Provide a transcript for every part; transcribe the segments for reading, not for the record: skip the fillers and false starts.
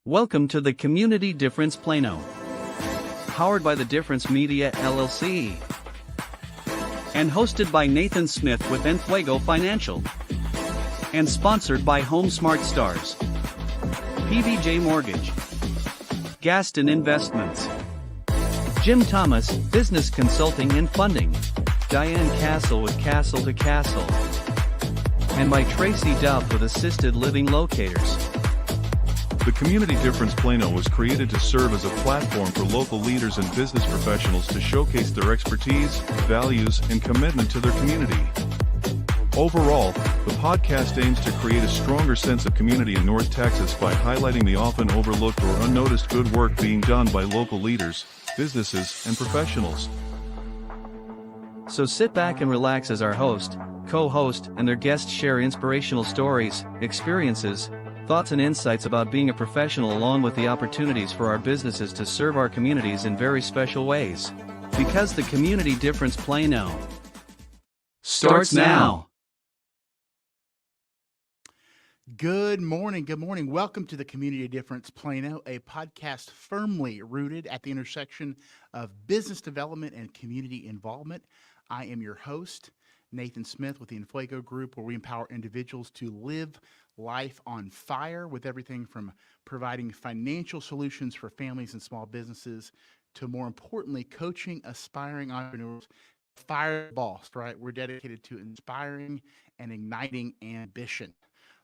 Welcome to the Community Difference Plano. Powered by the Difference Media LLC. And hosted by Nathan Smith with Enfuego Financial. And sponsored by Home Smart Stars. PVJ Mortgage. Gaston Investments. Jim Thomas, Business Consulting and Funding. Diane Cassel with Cassel to Cassel. And by Tracy Duff with Assisted Living Locators. The Community Difference Plano was created to serve as a platform for local leaders and business professionals to showcase their expertise, values, and commitment to their community. Overall, the podcast aims to create a stronger sense of community in North Texas by highlighting the often overlooked or unnoticed good work being done by local leaders, businesses, and professionals. So sit back and relax as our host, co-host, and their guests share inspirational stories, experiences, thoughts and insights about being a professional, along with the opportunities for our businesses to serve our communities in very special ways. Because the Community Difference Plano starts now. Good morning. Welcome to the Community Difference Plano, a podcast firmly rooted at the intersection of business development and community involvement. I am your host, Nathan Smith with the Enfuego Group, where we empower individuals to live life on fire with everything from providing financial solutions for families and small businesses to, more importantly, coaching aspiring entrepreneurs. Fire the boss, right? We're dedicated to inspiring and igniting ambition.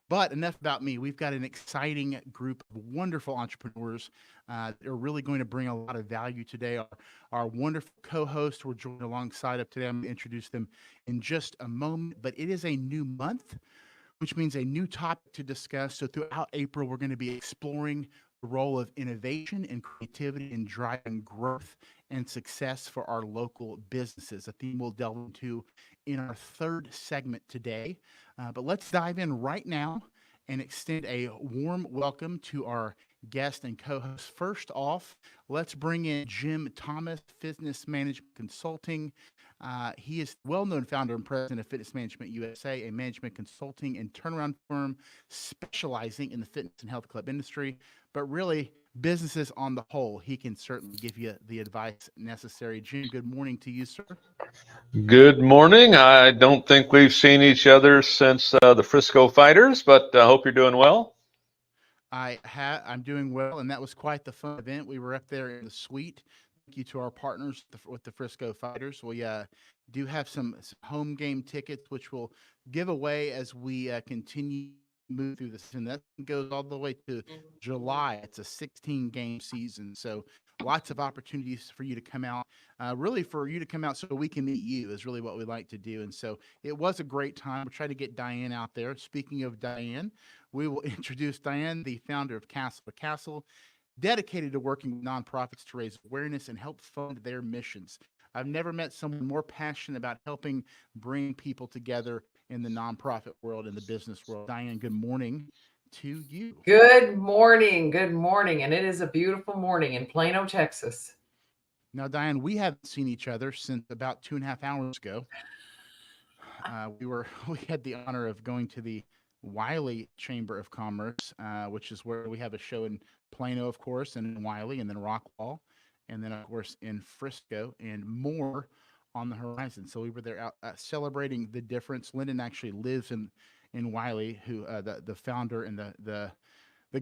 But enough about me. We've got an exciting group of wonderful entrepreneurs that are really going to bring a lot of value today. Our wonderful co-hosts we're joined alongside of today. I'm going to introduce them in just a moment, but it is a new month, which means a new topic to discuss. So throughout April, we're going to be exploring the role of innovation and creativity in driving growth and success for our local businesses, a theme we'll delve into in our third segment today. But let's dive in right now and extend a warm welcome to our guest and co-host. First off, let's bring in Jim Thomas, Fitness Management Consulting. He is well-known founder and president of Fitness Management USA, a management consulting and turnaround firm specializing in the fitness and health club industry, but really businesses on the whole. He can certainly give you the advice necessary. Jim, good morning to you, sir. Good morning. I don't think we've seen each other since the Frisco Fighters, but I hope you're doing well. I'm doing well, and that was quite the fun event. We were up there in the suite. Thank you to our partners with the Frisco Fighters. We do have some home game tickets, which we'll give away as we continue to move through this. And that goes all the way to July. It's a 16-game season, so lots of opportunities for you to come out. Really for you to come out so we can meet you is really what we like to do. And so it was a great time. We're trying to get Diane out there. Speaking of Diane, we will introduce Diane, the founder of Cassel, dedicated to working with nonprofits to raise awareness and help fund their missions. I've never met someone more passionate about helping bring people together in the nonprofit world and the business world. Diane, good morning to you. Good morning. And it is a beautiful morning in Plano, Texas. Now, Diane, we haven't seen each other since about 2.5 hours ago. We had the honor of going to the Wiley Chamber of Commerce, which is where we have a show in Plano, of course, and in Wiley, and then Rockwall, and then, of course, in Frisco, and more on the horizon. So we were there out celebrating the difference. Lyndon actually lives in Wiley, who the founder and the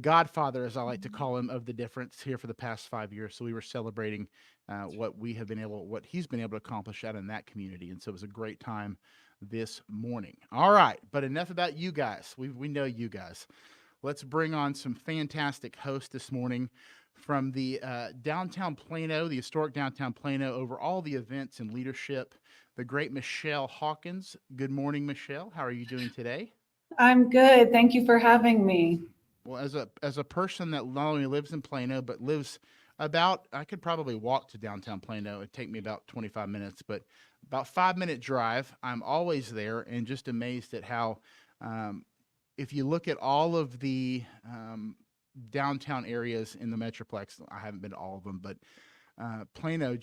godfather, as I like to call him, of the difference here for the past 5 years. So we were celebrating what he's been able to accomplish out in that community, and so it was a great time this morning. All right, but enough about you guys. We know you guys. Let's bring on some fantastic hosts this morning from the downtown Plano, the historic downtown Plano, over all the events and leadership, the great Michelle Hawkins. Good morning, Michelle. How are you doing today? I'm good. Thank you for having me. Well, as a person that not only lives in Plano, but lives I could probably walk to downtown Plano. It'd take me about 25 minutes, but about 5-minute drive. I'm always there and just amazed at how, if you look at all of the downtown areas in the Metroplex, I haven't been to all of them, but Plano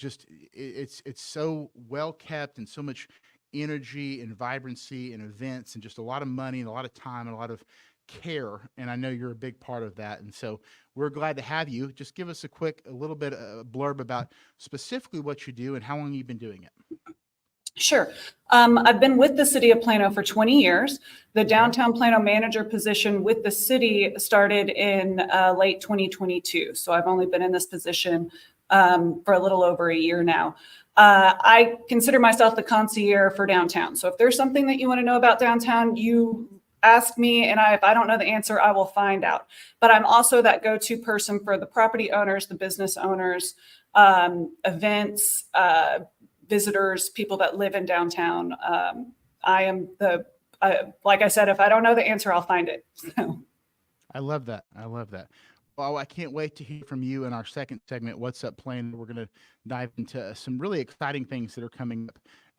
it's so well kept and so much energy and vibrancy and events and just a lot of money and a lot of time and a lot of care, and I know you're a big part of that. And so we're glad to have you. Just give us a little bit blurb about specifically what you do and how long you've been doing it. Sure. I've been with the City of Plano for 20 years. The downtown Plano manager position with the city started in late 2022. So I've only been in this position for a little over a year now. I consider myself the concierge for downtown. So if there's something that you want to know about downtown, you ask me, and if I don't know the answer, I will find out. But I'm also that go-to person for the property owners, the business owners, events, visitors, people that live in downtown. I am like I said, if I don't know the answer, I'll find it. So. I love that. I love that. Well, I can't wait to hear from you in our second segment, What's Up Plano. We're going to dive into some really exciting things that are coming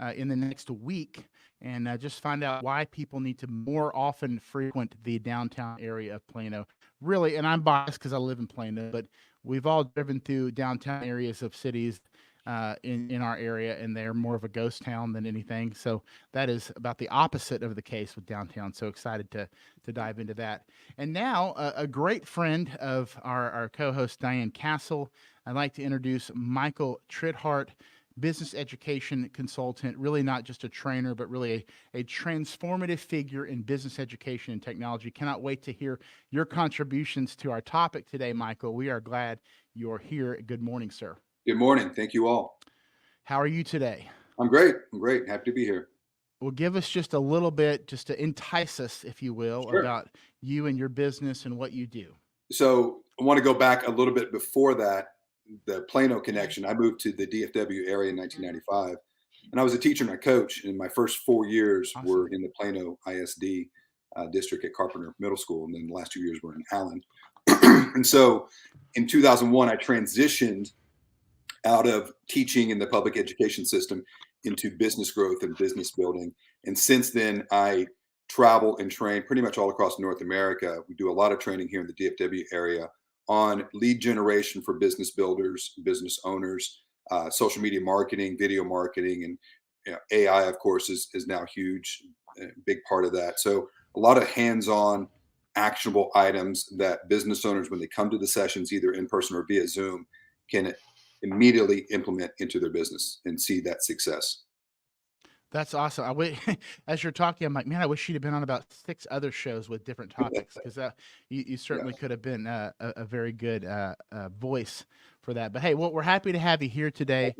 up in the next week, and just find out why people need to more often frequent the downtown area of Plano. Really, and I'm biased because I live in Plano, but we've all driven through downtown areas of cities in our area, and they're more of a ghost town than anything. So that is about the opposite of the case with downtown. So excited to dive into that. And now a great friend of our co-host, Diane Cassel. I'd like to introduce Michael Tritthart, business education consultant, really not just a trainer, but really a transformative figure in business education and technology. Cannot wait to hear your contributions to our topic today, Michael. We are glad you're here. Good morning, sir. Good morning. Thank you all. How are you today? I'm great. Happy to be here. Well, give us just a little bit, just to entice us, if you will, Sure. about you and your business and what you do. So I want to go back a little bit before that, the Plano connection. I moved to the DFW area in 1995, and I was a teacher and a coach. And my first 4 years Awesome. were in the Plano ISD district at Carpenter Middle School, and then the last 2 years were in Allen. And so in 2001, I transitioned out of teaching in the public education system into business growth and business building. And since then, I travel and train pretty much all across North America. We do a lot of training here in the DFW area on lead generation for business builders, business owners, social media marketing, video marketing, and AI, of course, is now huge, big part of that. So a lot of hands-on actionable items that business owners, when they come to the sessions, either in person or via Zoom, can immediately implement into their business and see that success. That's awesome. As you're talking, I'm like, man, I wish you'd have been on about 6 other shows with different topics, because you certainly could have been a very good voice for that. But hey, well, we're happy to have you here today.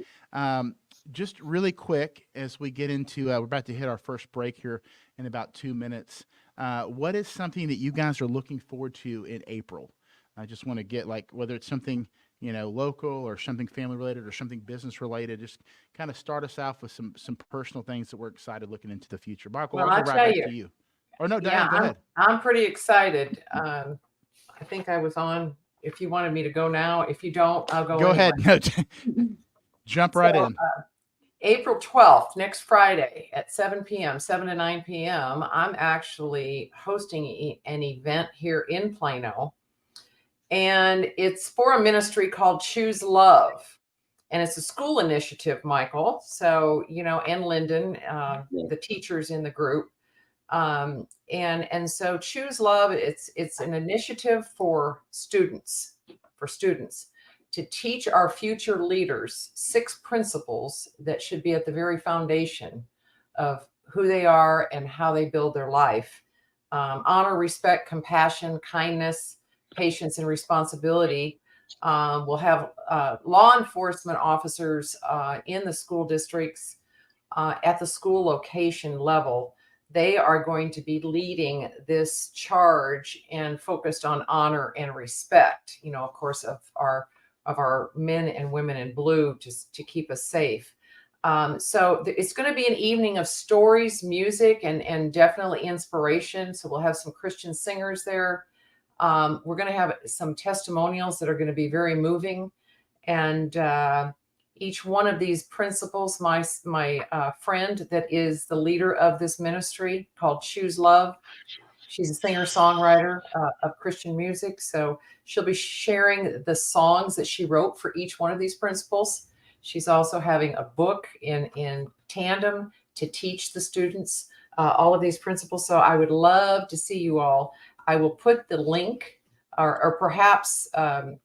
Just really quick, as we get into, we're about to hit our first break here in about 2 minutes. What is something that you guys are looking forward to in April? I just want to get, like, whether it's something local or something family related or something business related, just kind of start us off with some personal things that we're excited looking into the future. Michael, Well, I'll I'll go tell right back you. to you. Or no, Diane, go ahead. I'm pretty excited. I think I was on, if you wanted me to go now. If you don't, I'll go anyway. Ahead. No, jump right in. April 12th, next Friday at 7 p.m., 7 to 9 p.m., I'm actually hosting an event here in Plano. And it's for a ministry called Choose Love. And it's a school initiative, Michael. So, and Lyndon, the teachers in the group. And so Choose Love, it's an initiative for students to teach our future leaders 6 principles that should be at the very foundation of who they are and how they build their life. Honor, respect, compassion, kindness, patience, and responsibility. We'll have law enforcement officers in the school districts at the school location level. They are going to be leading this charge and focused on honor and respect, of course, of our men and women in blue, just to keep us safe. So it's going to be an evening of stories, music, and definitely inspiration. So we'll have some Christian singers there. We're going to have some testimonials that are going to be very moving. And each one of these principles, my friend that is the leader of this ministry called Choose Love, she's a singer-songwriter of Christian music. So she'll be sharing the songs that she wrote for each one of these principles. She's also having a book in tandem to teach the students all of these principles. So I would love to see you all. I will put the link, or perhaps the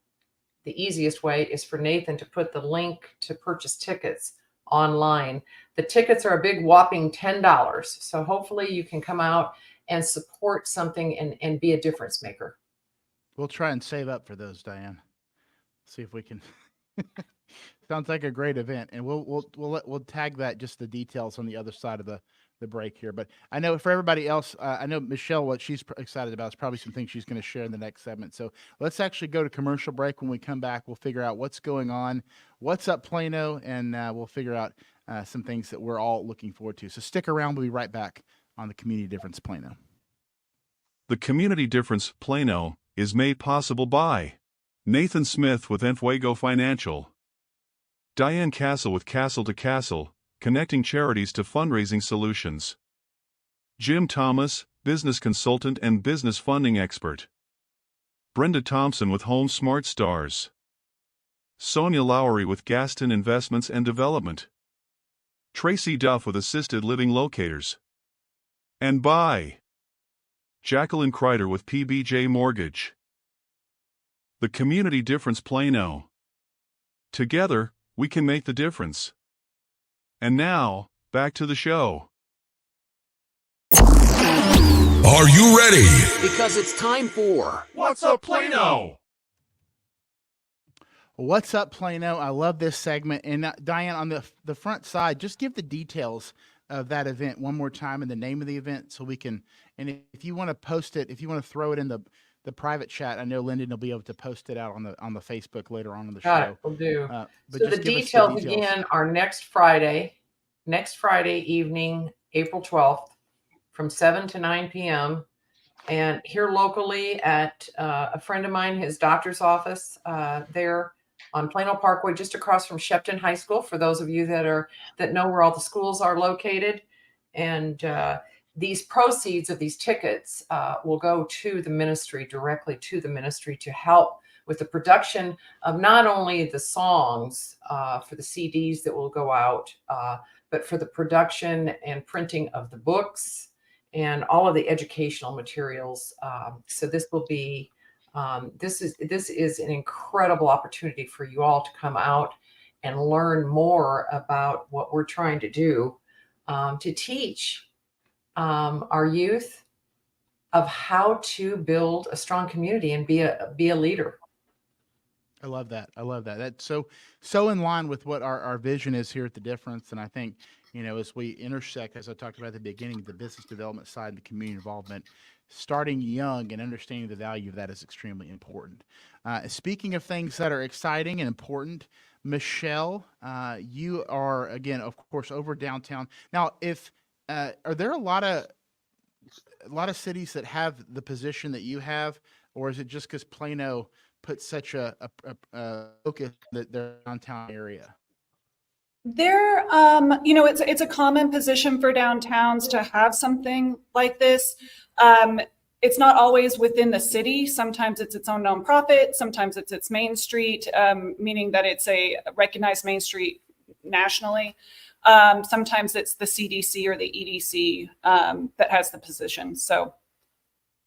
easiest way is for Nathan to put the link to purchase tickets online. The tickets are a big whopping $10. So hopefully you can come out and support something and be a difference maker. We'll try and save up for those, Diane. See if we can. Sounds like a great event, and we'll tag that, just the details on the other side of the break here. But I know for everybody else, I know Michelle, what she's excited about is probably some things she's going to share in the next segment. So let's actually go to commercial break. When we come back, we'll figure out what's going on, what's up Plano, and we'll figure out some things that we're all looking forward to. So stick around. We'll be right back on the Community Difference Plano. The Community Difference Plano is made possible by Nathan Smith with Enfuego Financial, Diane Cassel with Cassel to Cassel, connecting charities to fundraising solutions, Jim Thomas, business consultant and business funding expert, Brenda Thompson with Home Smart Stars, Sonia Lowry with Gaston Investments and Development, Tracy Duff with Assisted Living Locators, and by Jacqueline Kreider with PBJ Mortgage. The Community Difference Plano. Together, we can make the difference. And now, back to the show. Are you ready? Because it's time for What's Up Plano? What's up, Plano? I love this segment. And Diane, on the front side, just give the details of that event one more time and the name of the event so we can, and if you want to post it, if you want to throw it in the private chat, I know Lyndon will be able to post it out on the Facebook later on in the show. We'll do. But So the details again are next Friday evening, April 12th, from 7 to 9 p.m. And here locally at a friend of mine, his doctor's office there on Plano Parkway, just across from Shepton High School, for those of you that know where all the schools are located. And these proceeds of these tickets will go to the ministry, directly to the ministry, to help with the production of not only the songs for the CDs that will go out, but for the production and printing of the books and all of the educational materials. So this will be, this is an incredible opportunity for you all to come out and learn more about what we're trying to do to teach our youth of how to build a strong community and be a leader. I love that. That's so in line with what our vision is here at The Difference. And I think, as we intersect, as I talked about at the beginning, the business development side and the community involvement, starting young and understanding the value of that is extremely important. Speaking of things that are exciting and important, Michelle, you are, again, of course, over downtown. Now, are there a lot of cities that have the position that you have, or is it just because Plano put such a focus that their downtown area? There, it's a common position for downtowns to have something like this. It's not always within the city. Sometimes it's its own nonprofit. Sometimes it's its main street, meaning that it's a recognized main street nationally. Sometimes it's the CDC or the EDC that has the position. So,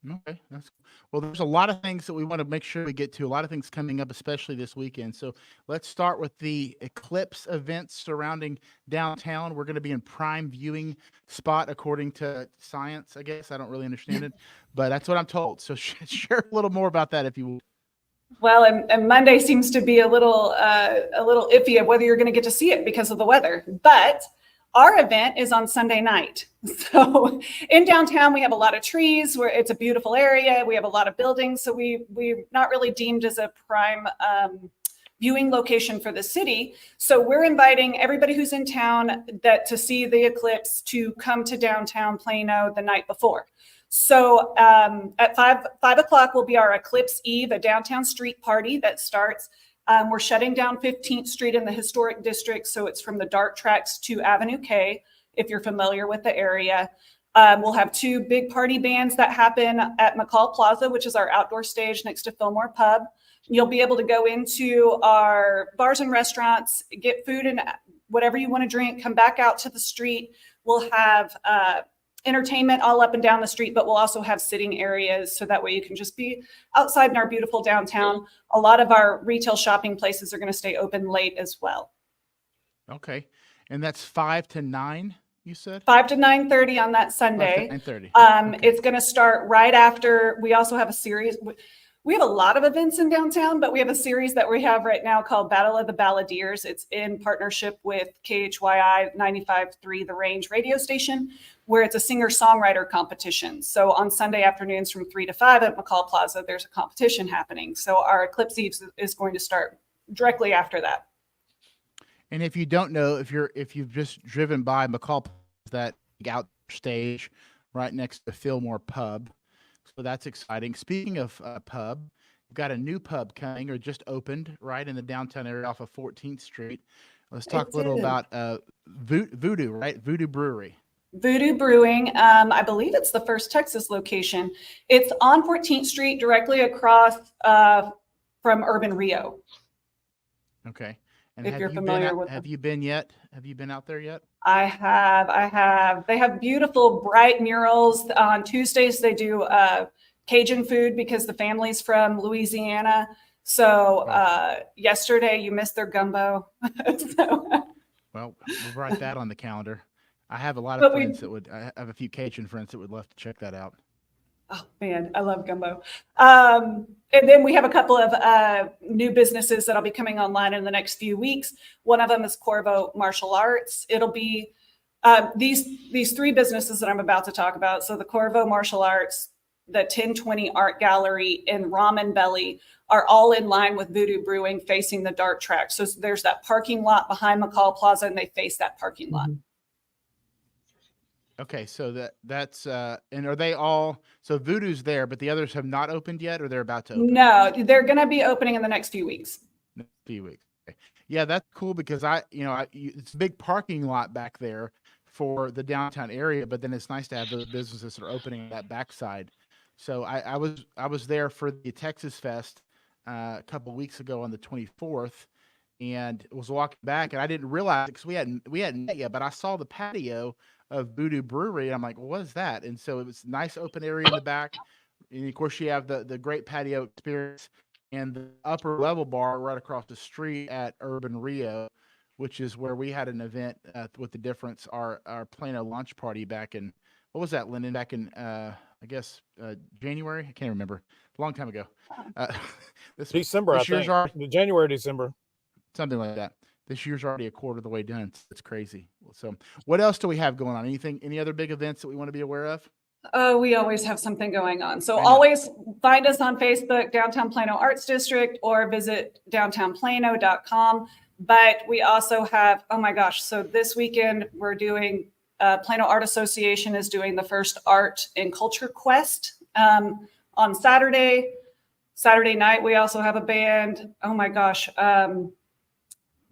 okay, that's cool. Well, there's a lot of things that we want to make sure we get to. A lot of things coming up, especially this weekend. So let's start with the eclipse events surrounding downtown. We're going to be in prime viewing spot according to science. I guess I don't really understand it, but that's what I'm told. So share a little more about that if you will. Well, and Monday seems to be a little iffy of whether you're going to get to see it because of the weather. But our event is on Sunday night. So in downtown, we have a lot of trees where it's a beautiful area. We have a lot of buildings. So we're not really deemed as a prime viewing location for the city. So we're inviting everybody who's in town to see the eclipse to come to downtown Plano the night before. So at 5 o'clock will be our Eclipse Eve, a downtown street party that starts. We're shutting down 15th Street in the historic district. So it's from the DART tracks to Avenue K, if you're familiar with the area. We'll have 2 big party bands that happen at McCall Plaza, which is our outdoor stage next to Fillmore Pub. You'll be able to go into our bars and restaurants, get food and whatever you want to drink, come back out to the street. We'll have entertainment all up and down the street, but we'll also have sitting areas so that way you can just be outside in our beautiful downtown. A lot of our retail shopping places are going to stay open late as well. Okay. And that's 5 to 9, you said? 5 to 9:30 on that Sunday. 5 to 9:30. Okay. It's going to start right after. We also have a series. We have a lot of events in downtown, but we have a series that we have right now called Battle of the Balladeers. It's in partnership with KHYI 95.3 The Range radio station, where it's a singer-songwriter competition. So on Sunday afternoons from 3 to 5 at McCall Plaza, there's a competition happening. So our Eclipse Eve is going to start directly after that. And if you don't know, if you've just driven by McCall, that out stage right next to Fillmore Pub, so that's exciting. Speaking of pub, we've got a new pub coming or just opened right in the downtown area off of 14th Street. Let's talk a little about Voodoo, right? Voodoo Brewery. Voodoo Brewing. I believe it's the First Texas location. It's on 14th Street, directly across from Urban Rio. Okay. And if you're familiar with have you been yet? Have you been out there yet? I have. They have beautiful, bright murals. On Tuesdays, they do Cajun food because the family's from Louisiana. So yesterday, you missed their gumbo. Well, we'll write that on the calendar. I have a lot of friends I have a few Cajun friends that would love to check that out. Oh man, I love gumbo. And then we have a couple of new businesses that'll be coming online in the next few weeks. One of them is Corvo Martial Arts. It'll be these three businesses that I'm about to talk about. So the Corvo Martial Arts, the 1020 Art Gallery, and Ramen Belly are all in line with Voodoo Brewing, facing the DART track. So there's that parking lot behind McCall Plaza, and they face that parking lot. Okay, so that's and are they all, so Voodoo's there, but the others have not opened yet, or they're about to open? No, they're going to be opening in the next few weeks. Next few weeks. Okay. Yeah, that's cool because it's a big parking lot back there for the downtown area, but then it's nice to have those businesses that are opening that backside. So I was there for the Texas Fest a couple of weeks ago on the 24th, and was walking back, and I didn't realize it because we hadn't met yet, but I saw the patio of Voodoo Brewery. And I'm like, well, what is that? And so it was a nice open area in the back. And of course you have the great patio experience and the upper level bar right across the street at Urban Rio, which is where we had an event with the difference, our Plano lunch party back in, what was that, Lyndon? Back in, I guess, January? I can't remember. A long time ago. December, I think. January, December. Something like that. This year's already a quarter of the way done. It's crazy. So what else do we have going on? Any other big events that we want to be aware of? Oh, we always have something going on. So always find us on Facebook, Downtown Plano Arts District, or visit downtownplano.com. But we also have, oh my gosh, so this weekend we're doing, Plano Art Association is doing the first Art and Culture Quest on Saturday. Saturday night, we also have a band. Oh my gosh.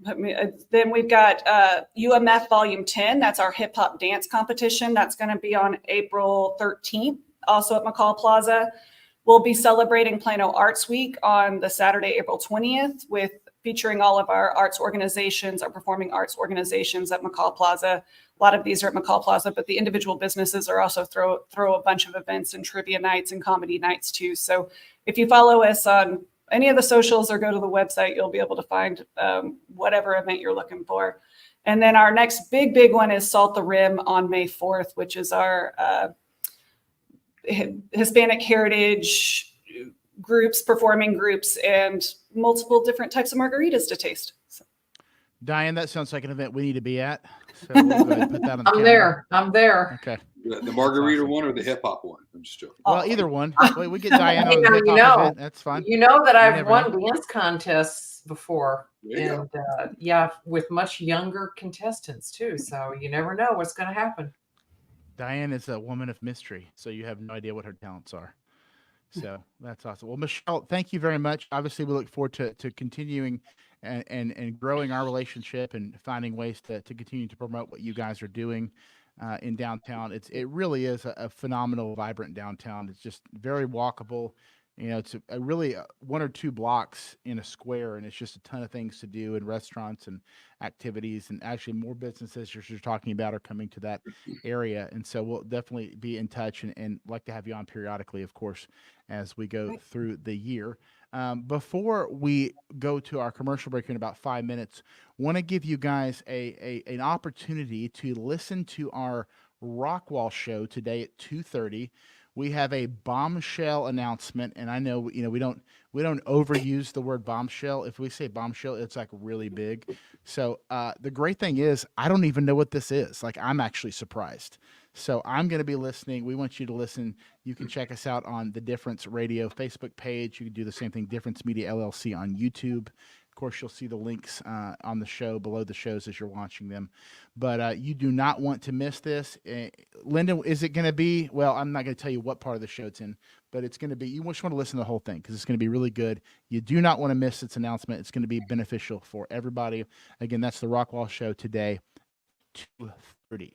Then we've got UMF Volume 10. That's our hip hop dance competition. That's going to be on April 13th, also at McCall Plaza. We'll be celebrating Plano Arts Week on the Saturday, April 20th, with featuring all of our arts organizations, our performing arts organizations at McCall Plaza. A lot of these are at McCall Plaza, but the individual businesses are also throw a bunch of events and trivia nights and comedy nights too. So if you follow us on any of the socials or go to the website, you'll be able to find whatever event you're looking for. And then our next big one is Salt the Rim on May 4th, which is our Hispanic heritage groups, performing groups, and multiple different types of margaritas to taste. So. Diane, that sounds like an event we need to be at. So we'll go ahead and put that on the calendar. I'm there. Okay. The margarita one or the hip hop one? I'm just joking. Well, either one. We get Diane on the hip hop event. That's fine. You know that I've won dance contests before, There and yeah, with much younger contestants too. So you never know what's going to happen. Diane is a woman of mystery, so you have no idea what her talents are. So that's awesome. Well, Michelle, thank you very much. Obviously, we look forward to continuing and growing our relationship and finding ways to continue to promote what you guys are doing in downtown. It really is a phenomenal, vibrant downtown. It's just very walkable It's a really one or two blocks in a square, and it's just a ton of things to do in restaurants and activities, and actually more businesses you're talking about are coming to that area. And so we'll definitely be in touch and like to have you on periodically, of course, as we go through the year. Before we go to our commercial break in about 5 minutes, want to give you guys an opportunity to listen to our Rockwall show today at 2:30. We have a bombshell announcement, and I know we don't overuse the word bombshell. If we say bombshell, it's like really big. So the great thing is, I don't even know what this is. Like, I'm actually surprised. So I'm going to be listening. We want you to listen. You can check us out on the Difference Radio Facebook page. You can do the same thing, Difference Media LLC on YouTube. Of course, you'll see the links on the show, below the shows as you're watching them. But you do not want to miss this. Lyndon, is it going to be, well, I'm not going to tell you what part of the show it's in, but it's going to be, you just want to listen to the whole thing because it's going to be really good. You do not want to miss its announcement. It's going to be beneficial for everybody. Again, that's the Rockwall Show today, 2:30.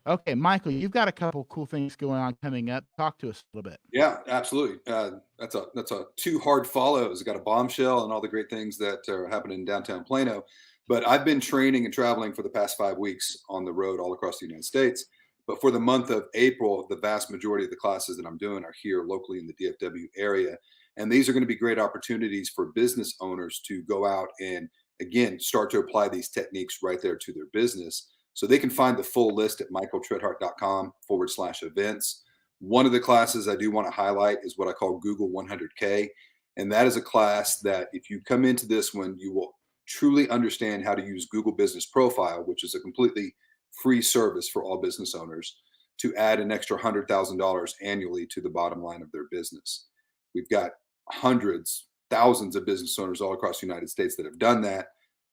Okay, Michael, you've got a couple cool things going on coming up. Talk to us a little bit. Yeah, absolutely. That's a two hard follows. Got a bombshell and all the great things that are happening in downtown Plano. But I've been training and traveling for the past 5 weeks on the road all across the United States. But for the month of April, the vast majority of the classes that I'm doing are here locally in the DFW area. And these are going to be great opportunities for business owners to go out and, again, start to apply these techniques right there to their business. So they can find the full list at michaeltritthart.com/events. One of the classes I do want to highlight is what I call Google 100K. And that is a class that if you come into this one, you will truly understand how to use Google Business Profile, which is a completely free service for all business owners, to add an extra $100,000 annually to the bottom line of their business. We've got hundreds, thousands of business owners all across the United States that have done that.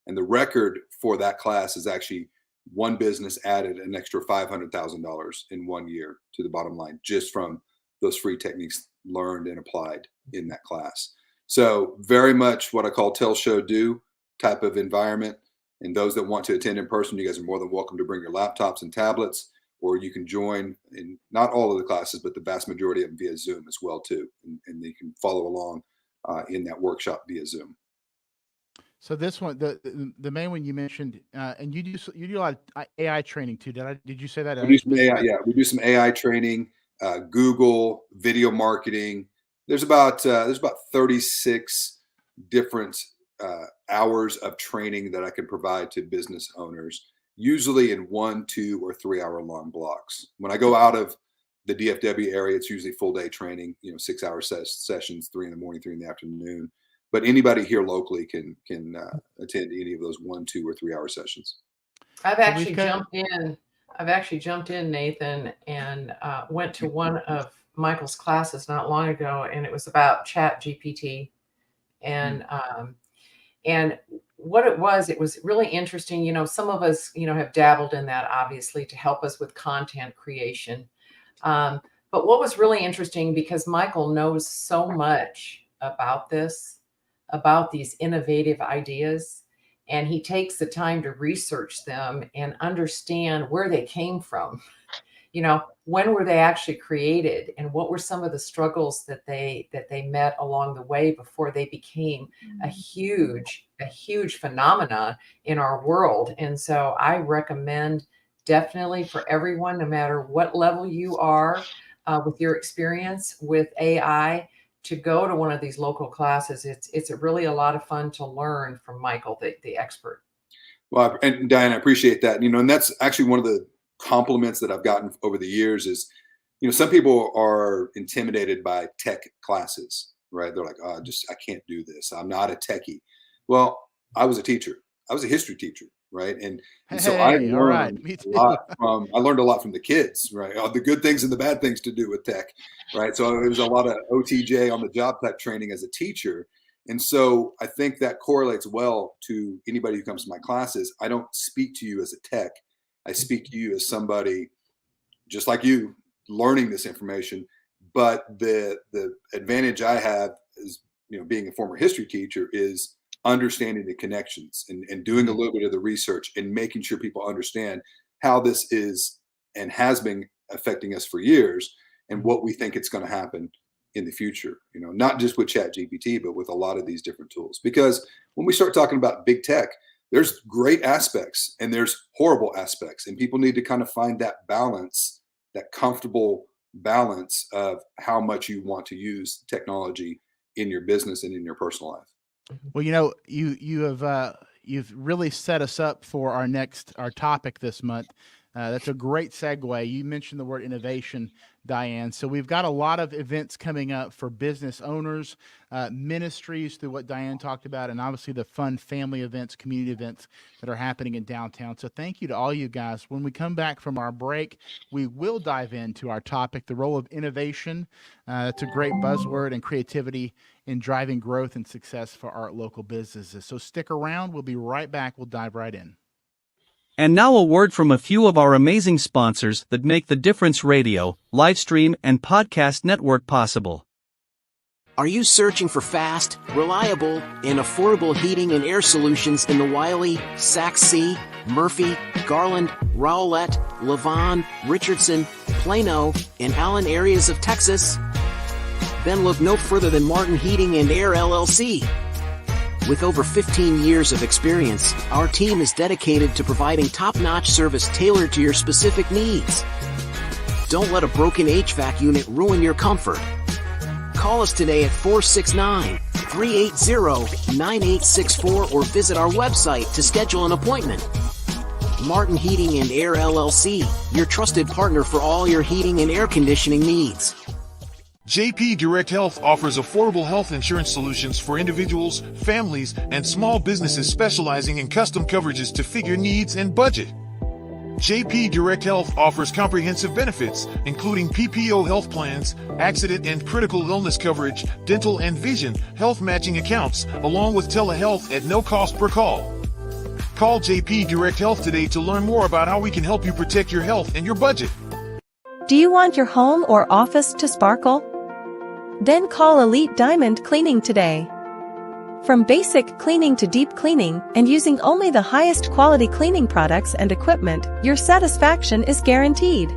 And the record for that class is actually one business added an extra $500,000 in 1 year to the bottom line, just from those free techniques learned and applied in that class. So very much what I call tell, show, do type of environment. And those that want to attend in person, you guys are more than welcome to bring your laptops and tablets, or you can join in not all of the classes, but the vast majority of them via Zoom as well too. And they can follow along in that workshop via Zoom. So this one, the main one you mentioned, and you do a lot of AI training too. Did you say that? We do some AI, yeah, we do some AI training, Google video marketing. There's about 36 different hours of training that I can provide to business owners, usually in 1, 2, or 3 hour long blocks. When I go out of the DFW area, it's usually full day training, 6 hour sessions, 3 in the morning, 3 in the afternoon. But anybody here locally can attend any of those 1, 2, or 3 hour sessions. I've actually jumped in, Nathan, and went to one of Michael's classes not long ago, and it was about Chat GPT. And what it was really interesting. Some of us, have dabbled in that, obviously, to help us with content creation. But what was really interesting, because Michael knows so much about these innovative ideas, and he takes the time to research them and understand where they came from. When were they actually created, and what were some of the struggles that they met along the way before they became a huge phenomenon in our world. And so I recommend definitely for everyone, no matter what level you are with your experience with AI, to go to one of these local classes. It's really a lot of fun to learn from Michael, the expert. Well, and Diane, I appreciate that. And that's actually one of the compliments that I've gotten over the years is, some people are intimidated by tech classes, right? They're like, oh, I can't do this. I'm not a techie. Well, I was a teacher. I was a history teacher, right? And so I learned I learned a lot from the kids, right? All the good things and the bad things to do with tech, right? So it was a lot of OTJ on the job type training as a teacher. And so I think that correlates well to anybody who comes to my classes. I don't speak to you as a tech. I speak to you as somebody just like you, learning this information. But the advantage I have is, being a former history teacher, is understanding the connections and doing a little bit of the research and making sure people understand how this is and has been affecting us for years and what we think it's going to happen in the future, not just with ChatGPT, but with a lot of these different tools. Because when we start talking about big tech, there's great aspects and there's horrible aspects, and people need to kind of find that balance, that comfortable balance of how much you want to use technology in your business and in your personal life. Well, you've really set us up for our topic this month. That's a great segue. You mentioned the word innovation, Diane. So we've got a lot of events coming up for business owners, ministries through what Diane talked about, and obviously the fun family events, community events that are happening in downtown. So thank you to all you guys. When we come back from our break, we will dive into our topic, the role of innovation. That's a great buzzword, and creativity in driving growth and success for our local businesses. So stick around. We'll be right back. We'll dive right in. And now a word from a few of our amazing sponsors that make the Difference Radio, live stream, and podcast network possible. Are you searching for fast, reliable, and affordable heating and air solutions in the Wiley, Sac C, Murphy, Garland, Rowlett, Levon, Richardson, Plano, and Allen areas of Texas? Then look no further than Martin Heating and Air LLC. With over 15 years of experience, our team is dedicated to providing top-notch service tailored to your specific needs. Don't let a broken HVAC unit ruin your comfort. Call us today at 469-380-9864 or visit our website to schedule an appointment. Martin Heating and Air LLC, your trusted partner for all your heating and air conditioning needs. JP Direct Health offers affordable health insurance solutions for individuals, families, and small businesses specializing in custom coverages to fit your needs and budget. JP Direct Health offers comprehensive benefits, including PPO health plans, accident and critical illness coverage, dental and vision, health matching accounts, along with telehealth at no cost per call. Call JP Direct Health today to learn more about how we can help you protect your health and your budget. Do you want your home or office to sparkle? Then call Elite Diamond Cleaning today. From basic cleaning to deep cleaning, and using only the highest quality cleaning products and equipment, your satisfaction is guaranteed.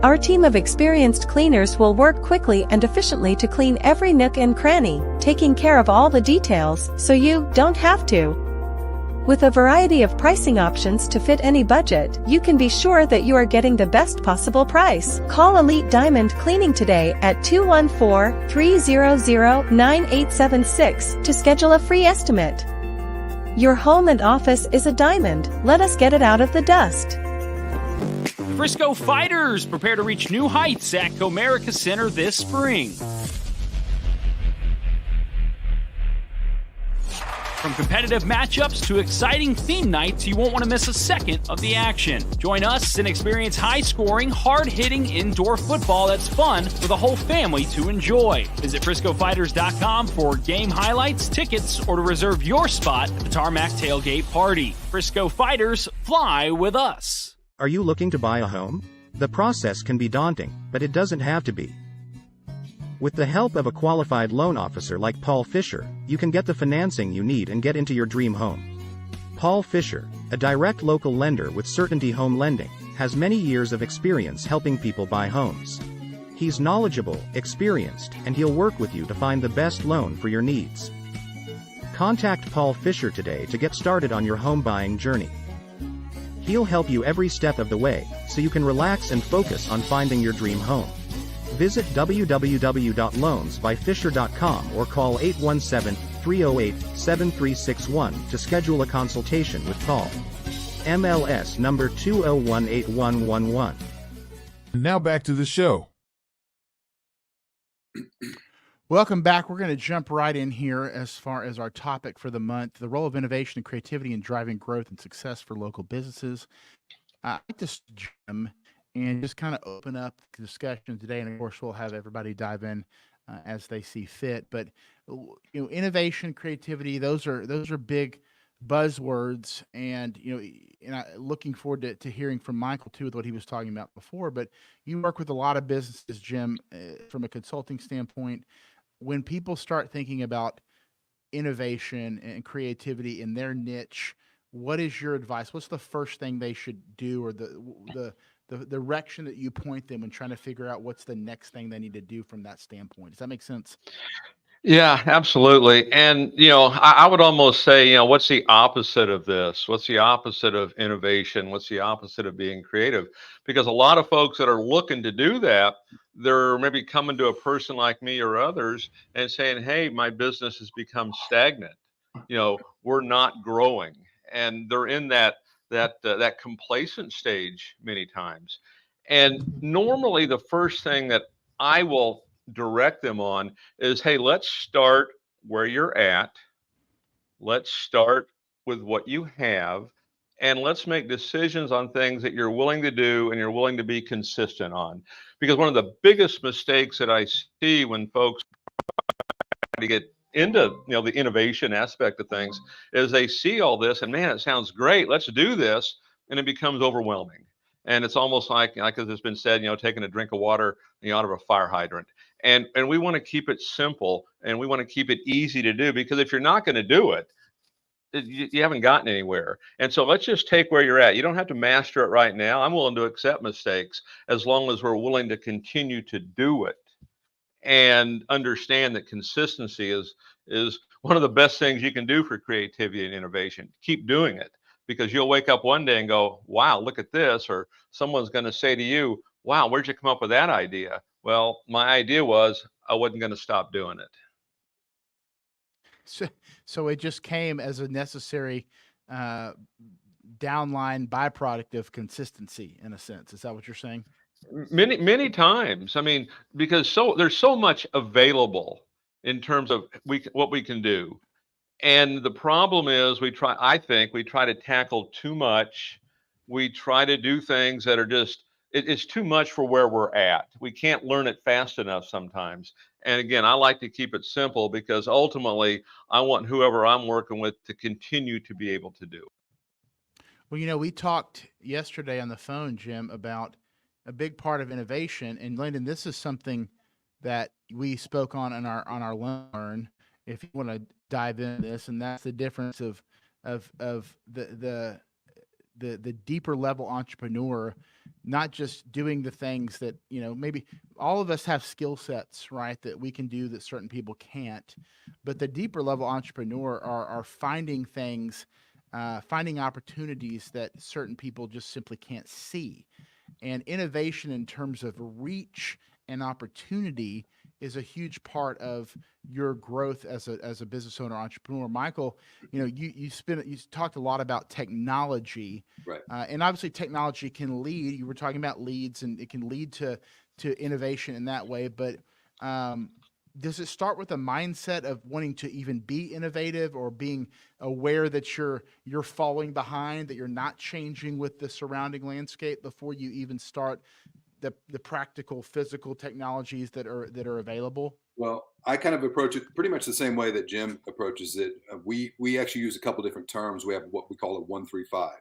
Our team of experienced cleaners will work quickly and efficiently to clean every nook and cranny, taking care of all the details so you don't have to. With a variety of pricing options to fit any budget, you can be sure that you are getting the best possible price. Call Elite Diamond Cleaning today at 214-300-9876 to schedule a free estimate. Your home and office is a diamond. Let us get it out of the dust. Frisco Fighters prepare to reach new heights at Comerica Center this spring. From competitive matchups to exciting theme nights, you won't want to miss a second of the action. Join us and experience high-scoring, hard-hitting indoor football that's fun for the whole family to enjoy. Visit FriscoFighters.com for game highlights, tickets, or to reserve your spot at the Tarmac Tailgate Party. Frisco Fighters, fly with us. Are you looking to buy a home? The process can be daunting, but it doesn't have to be. With the help of a qualified loan officer like Paul Fisher, you can get the financing you need and get into your dream home. Paul Fisher, a direct local lender with Certainty Home Lending, has many years of experience helping people buy homes. He's knowledgeable, experienced, and he'll work with you to find the best loan for your needs. Contact Paul Fisher today to get started on your home buying journey. He'll help you every step of the way, so you can relax and focus on finding your dream home. Visit www.loansbyfisher.com or call 817-308-7361 to schedule a consultation with Paul. MLS number 2018111. Now back to the show. Welcome back. We're going to jump right in here as far as our topic for the month, the role of innovation and creativity in driving growth and success for local businesses. I'd like to Jim and just kind of open up the discussion today. And of course, we'll have everybody dive in as they see fit. But innovation, creativity, those are big buzzwords. And looking forward to hearing from Michael too, with what he was talking about before. But you work with a lot of businesses, Jim, from a consulting standpoint. When people start thinking about innovation and creativity in their niche, what is your advice? What's the first thing they should do, or the the direction that you point them when trying to figure out what's the next thing they need to do from that standpoint. Does that make sense? Yeah, absolutely. And, I would almost say, what's the opposite of this? What's the opposite of innovation? What's the opposite of being creative? Because a lot of folks that are looking to do that, they're maybe coming to a person like me or others and saying, hey, my business has become stagnant. We're not growing. And they're in that complacent stage many times. And normally the first thing that I will direct them on is, hey, let's start where you're at. Let's start with what you have, and let's make decisions on things that you're willing to do and you're willing to be consistent on. Because one of the biggest mistakes that I see when folks try to get into the innovation aspect of things is they see all this and, man, it sounds great, let's do this, and it becomes overwhelming. And it's almost like as it's been said, taking a drink of water out of a fire hydrant. And we want to keep it simple, and we want to keep it easy to do, because if you're not going to do it, you haven't gotten anywhere. And so let's just take where you're at. You don't have to master it right now. I'm willing to accept mistakes as long as we're willing to continue to do it and understand that consistency is one of the best things you can do for creativity and innovation. Keep doing it, because you'll wake up one day and go, wow, look at this. Or someone's going to say to you, wow, where'd you come up with that idea? Well, my idea was I wasn't going to stop doing it. So it just came as a necessary downline byproduct of consistency, in a sense. Is that what you're saying? Many times. I mean, because there's so much available in terms of what we can do. And the problem is I think we try to tackle too much. We try to do things that are just, it's too much for where we're at. We can't learn it fast enough sometimes. And again, I like to keep it simple, because ultimately I want whoever I'm working with to continue to be able to do it. Well, we talked yesterday on the phone, Jim, about a big part of innovation. And Landon, this is something that we spoke on our learn, if you want to dive into this, and that's the difference of the deeper level entrepreneur, not just doing the things that, maybe all of us have skill sets, right, that we can do that certain people can't. But the deeper level entrepreneur are finding things, finding opportunities that certain people just simply can't see. And innovation in terms of reach and opportunity is a huge part of your growth as a business owner, entrepreneur. Michael, you talked a lot about technology, right? And obviously technology can lead. You were talking about leads, and it can lead to innovation in that way. But does it start with a mindset of wanting to even be innovative, or being aware that you're falling behind, that you're not changing with the surrounding landscape before you even start the practical physical technologies that are available? Well, I kind of approach it pretty much the same way that Jim approaches it. We actually use a couple different terms. We have what we call a 1-3-5,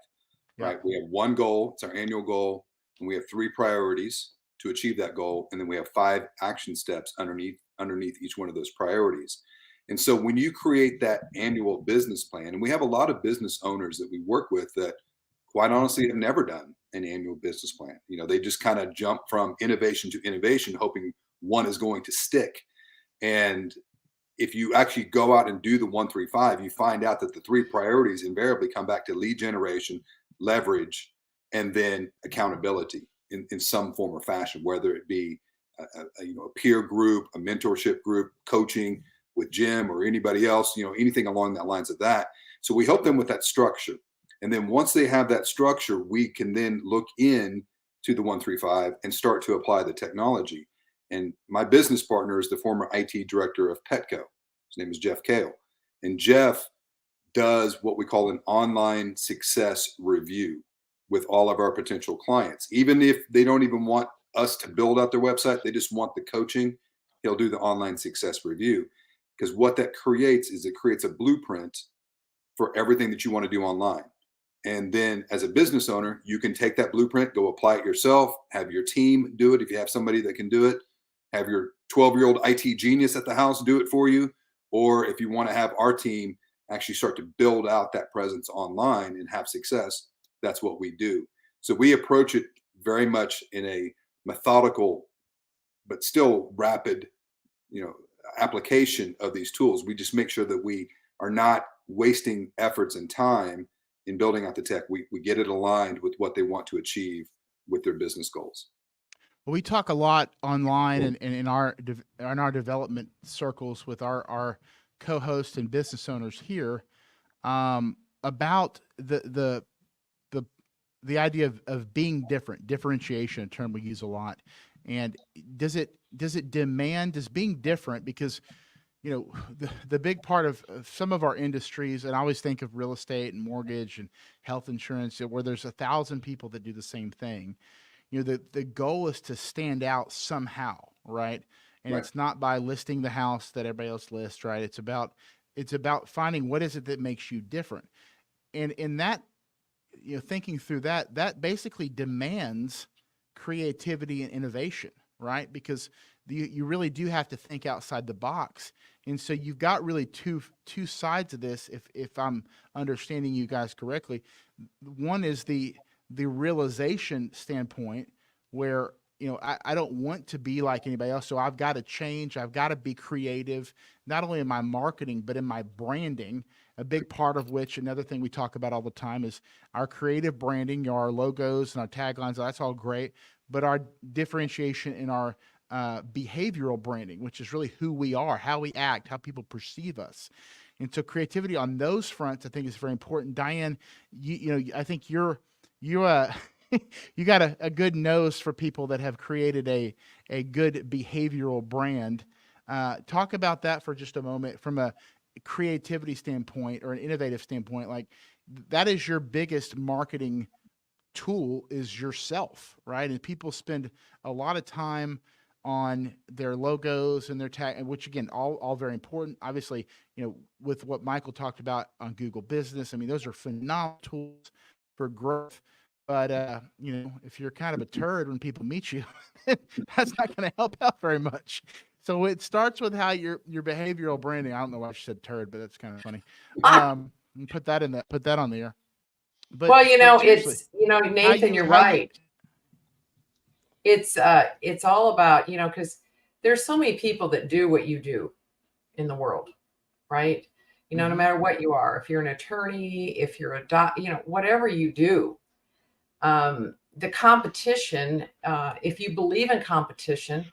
right? We have one goal, it's our annual goal, and we have 3 priorities to achieve that goal, and then we have 5 action steps underneath each one of those priorities. And so when you create that annual business plan, and we have a lot of business owners that we work with that quite honestly have never done an annual business plan. They just kind of jump from innovation to innovation, hoping one is going to stick. And if you actually go out and do the 1-3-5, you find out that the 3 priorities invariably come back to lead generation, leverage, and then accountability in some form or fashion, whether it be a peer group, a mentorship group, coaching with Jim or anybody else, anything along that lines of that. So we help them with that structure. And then once they have that structure, we can then look in to the 1-3-5 and start to apply the technology. And my business partner is the former IT director of Petco. His name is Jeff Kale. And Jeff does what we call an online success review with all of our potential clients. Even if they don't even want us to build out their website, they just want the coaching, he'll do the online success review. Because what that creates is it creates a blueprint for everything that you want to do online. And then as a business owner, you can take that blueprint, go apply it yourself, have your team do it if you have somebody that can do it, have your 12-year-old IT genius at the house do it for you. Or if you want to have our team actually start to build out that presence online and have success, that's what we do. So we approach it very much in a methodical, but still rapid, application of these tools. We just make sure that we are not wasting efforts and time in building out the tech. We get it aligned with what they want to achieve with their business goals. Well, we talk a lot online and in our development circles with our co-hosts and business owners here about the idea of being different, differentiation, a term we use a lot. And does being different, because the big part of some of our industries, and I always think of real estate and mortgage and health insurance, where there's 1,000 people that do the same thing. The goal is to stand out somehow, right? And It's not by listing the house that everybody else lists, right? It's about finding what is it that makes you different. And in that, thinking through that basically demands creativity and innovation, right? Because you really do have to think outside the box. And so you've got really two sides of this, if I'm understanding you guys correctly. One is the realization standpoint, where I don't want to be like anybody else, so I've got to change. I've got to be creative, not only in my marketing but in my branding. A big part of which, another thing we talk about all the time, is our creative branding, our logos and our taglines. That's all great, but our differentiation in our behavioral branding, which is really who we are, how we act, how people perceive us. And so creativity on those fronts, I think, is very important. Diane, I think you got a good nose for people that have created a good behavioral brand. Talk about that for just a moment from a creativity standpoint or an innovative standpoint. Like, that is your biggest marketing tool, is yourself, right? And people spend a lot of time on their logos and their tag, which again, all very important. Obviously, with what Michael talked about on Google Business, I mean, those are phenomenal tools for growth. But if you're kind of a turd when people meet you, that's not going to help out very much. So it starts with how your behavioral branding. I don't know why I said turd, but that's kind of funny. Put that on the air. But it's Nathan, you're right. It's all about, because there's so many people that do what you do in the world, right? No matter what you are, if you're an attorney, if you're whatever you do, the competition, if you believe in competition,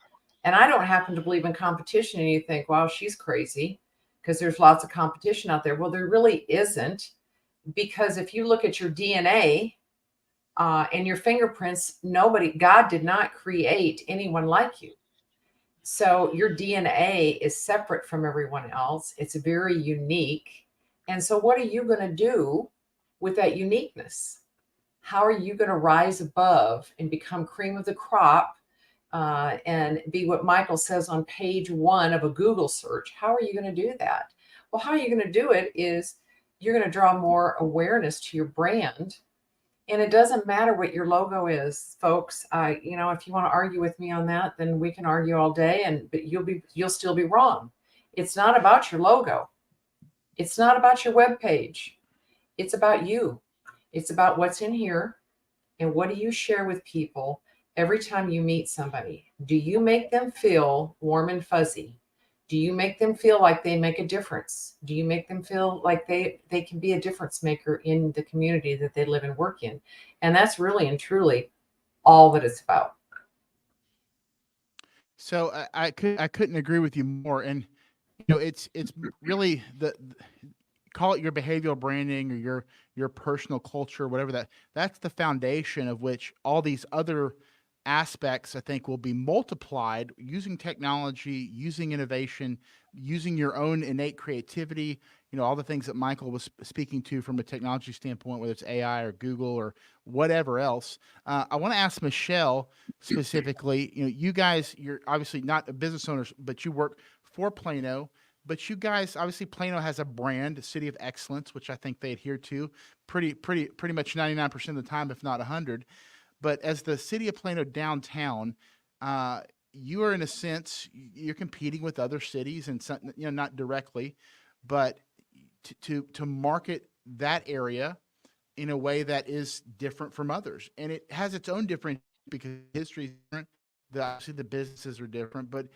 and I don't happen to believe in competition, and you think, wow, she's crazy because there's lots of competition out there. Well, there really isn't, because if you look at your DNA and your fingerprints, God did not create anyone like you. So your DNA is separate from everyone else. It's very unique. And so what are you going to do with that uniqueness? How are you going to rise above and become cream of the crop and be what Michael says on page 1 of a Google search? How are you going to do that? Well, how are you going to do it is you're going to draw more awareness to your brand. And it doesn't matter what your logo is, folks. If you want to argue with me on that, then we can argue all day, but you'll still be wrong. It's not about your logo. It's not about your web page. It's about you. It's about what's in here and what do you share with people every time you meet somebody. Do you make them feel warm and fuzzy? Do you make them feel like they make a difference? Do you make them feel like they can be a difference maker in the community that they live and work in? And that's really and truly all that it's about. So I couldn't agree with you more. And it's really call it your behavioral branding or your personal culture, whatever that's the foundation of which all these other aspects, I think, will be multiplied using technology, using innovation, using your own innate creativity, all the things that Michael was speaking to from a technology standpoint, whether it's AI or Google or whatever else. I want to ask Michelle specifically, you guys, you're obviously not a business owner, but you work for Plano. But you guys, obviously, Plano has a brand, a city of excellence, which I think they adhere to pretty much 99% of the time, if not 100. But as the city of Plano downtown, you are, in a sense, you're competing with other cities, and not directly, but to market that area in a way that is different from others, and it has its own different because history is different. Obviously the businesses are different, but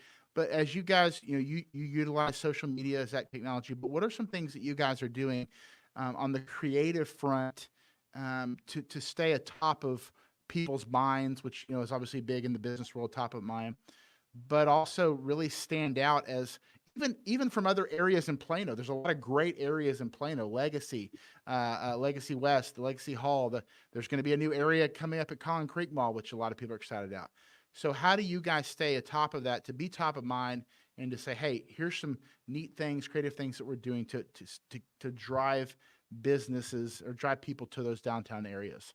as you guys, you utilize social media as that technology, but what are some things that you guys are doing on the creative front to stay atop of people's minds, which is obviously big in the business world, top of mind, but also really stand out as even from other areas in Plano? There's a lot of great areas in Plano, Legacy, Legacy West, the Legacy Hall. There's going to be a new area coming up at Collin Creek Mall, which a lot of people are excited about. So how do you guys stay atop of that, to be top of mind and to say, hey, here's some neat things, creative things that we're doing to drive businesses or drive people to those downtown areas?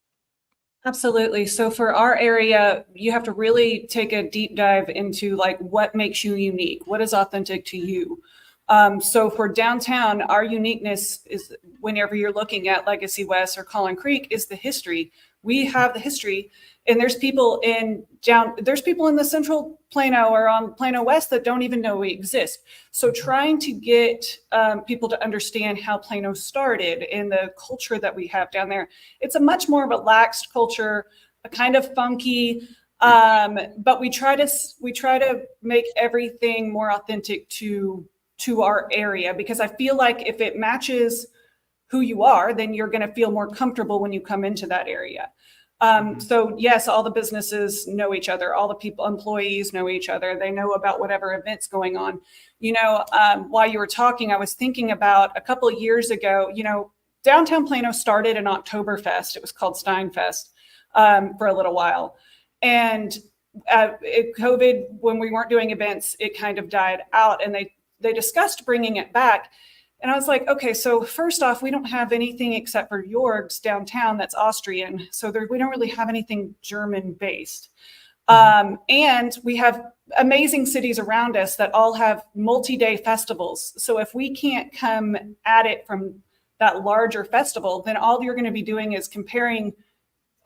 Absolutely. So for our area, you have to really take a deep dive into like what makes you unique, what is authentic to you. So for downtown, our uniqueness is, whenever you're looking at Legacy West or Collin Creek, is the history. We have the history, and there's people in the Central Plano or on Plano West that don't even know we exist. So trying to get people to understand how Plano started and the culture that we have down there. It's a much more relaxed culture, a kind of funky, but we try to make everything more authentic to our area, because I feel like if it matches who you are, then you're going to feel more comfortable when you come into that area. So yes, all the businesses know each other. All the employees know each other. They know about whatever events going on. While you were talking, I was thinking about a couple of years ago, downtown Plano started an Oktoberfest. It was called Steinfest for a little while. And COVID, when we weren't doing events, it kind of died out, and they discussed bringing it back. And I was like, okay, so first off, we don't have anything except for Jorg's downtown that's Austrian. So we don't really have anything German based. And we have amazing cities around us that all have multi-day festivals. So if we can't come at it from that larger festival, then all you're going to be doing is comparing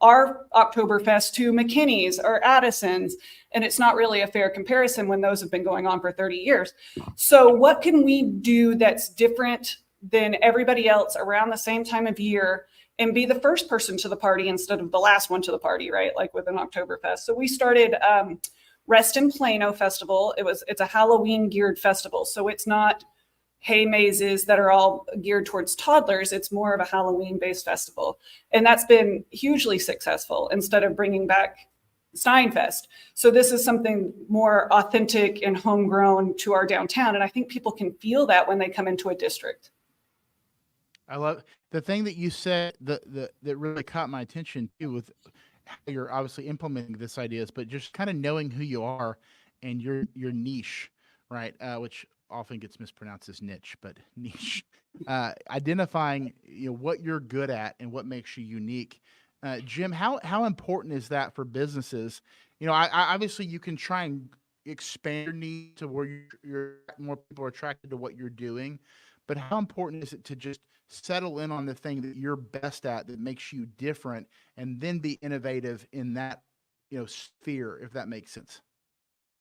our Oktoberfest to McKinney's or Addison's, and it's not really a fair comparison when those have been going on for 30 years. So what can we do that's different than everybody else around the same time of year and be the first person to the party instead of the last one to the party, right? Like with an Oktoberfest. So we started Rest in Plano Festival. It's a Halloween geared festival. So it's not hay mazes that are all geared towards toddlers. It's more of a Halloween based festival. And that's been hugely successful instead of bringing back Steinfest. So this is something more authentic and homegrown to our downtown. And I think people can feel that when they come into a district. I love the thing that you said that really caught my attention too, with how you're obviously implementing this ideas, but just kind of knowing who you are and your niche, right? Which often gets mispronounced as niche, but niche. Identifying what you're good at and what makes you unique. Jim, how important is that for businesses? I obviously you can try and expand your need to where you're more people are attracted to what you're doing, but how important is it to just settle in on the thing that you're best at that makes you different, and then be innovative in that sphere, if that makes sense?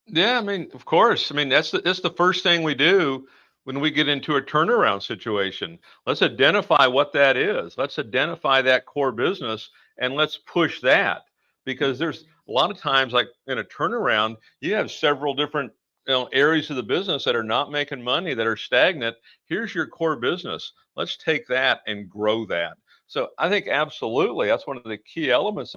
Yeah, I mean, of course. I mean, that's the first thing we do when we get into a turnaround situation. Let's identify what that is. Let's identify that core business and let's push that, because there's a lot of times, like in a turnaround, you have several different areas of the business that are not making money, that are stagnant. Here's your core business. Let's take that and grow that. So I think absolutely that's one of the key elements,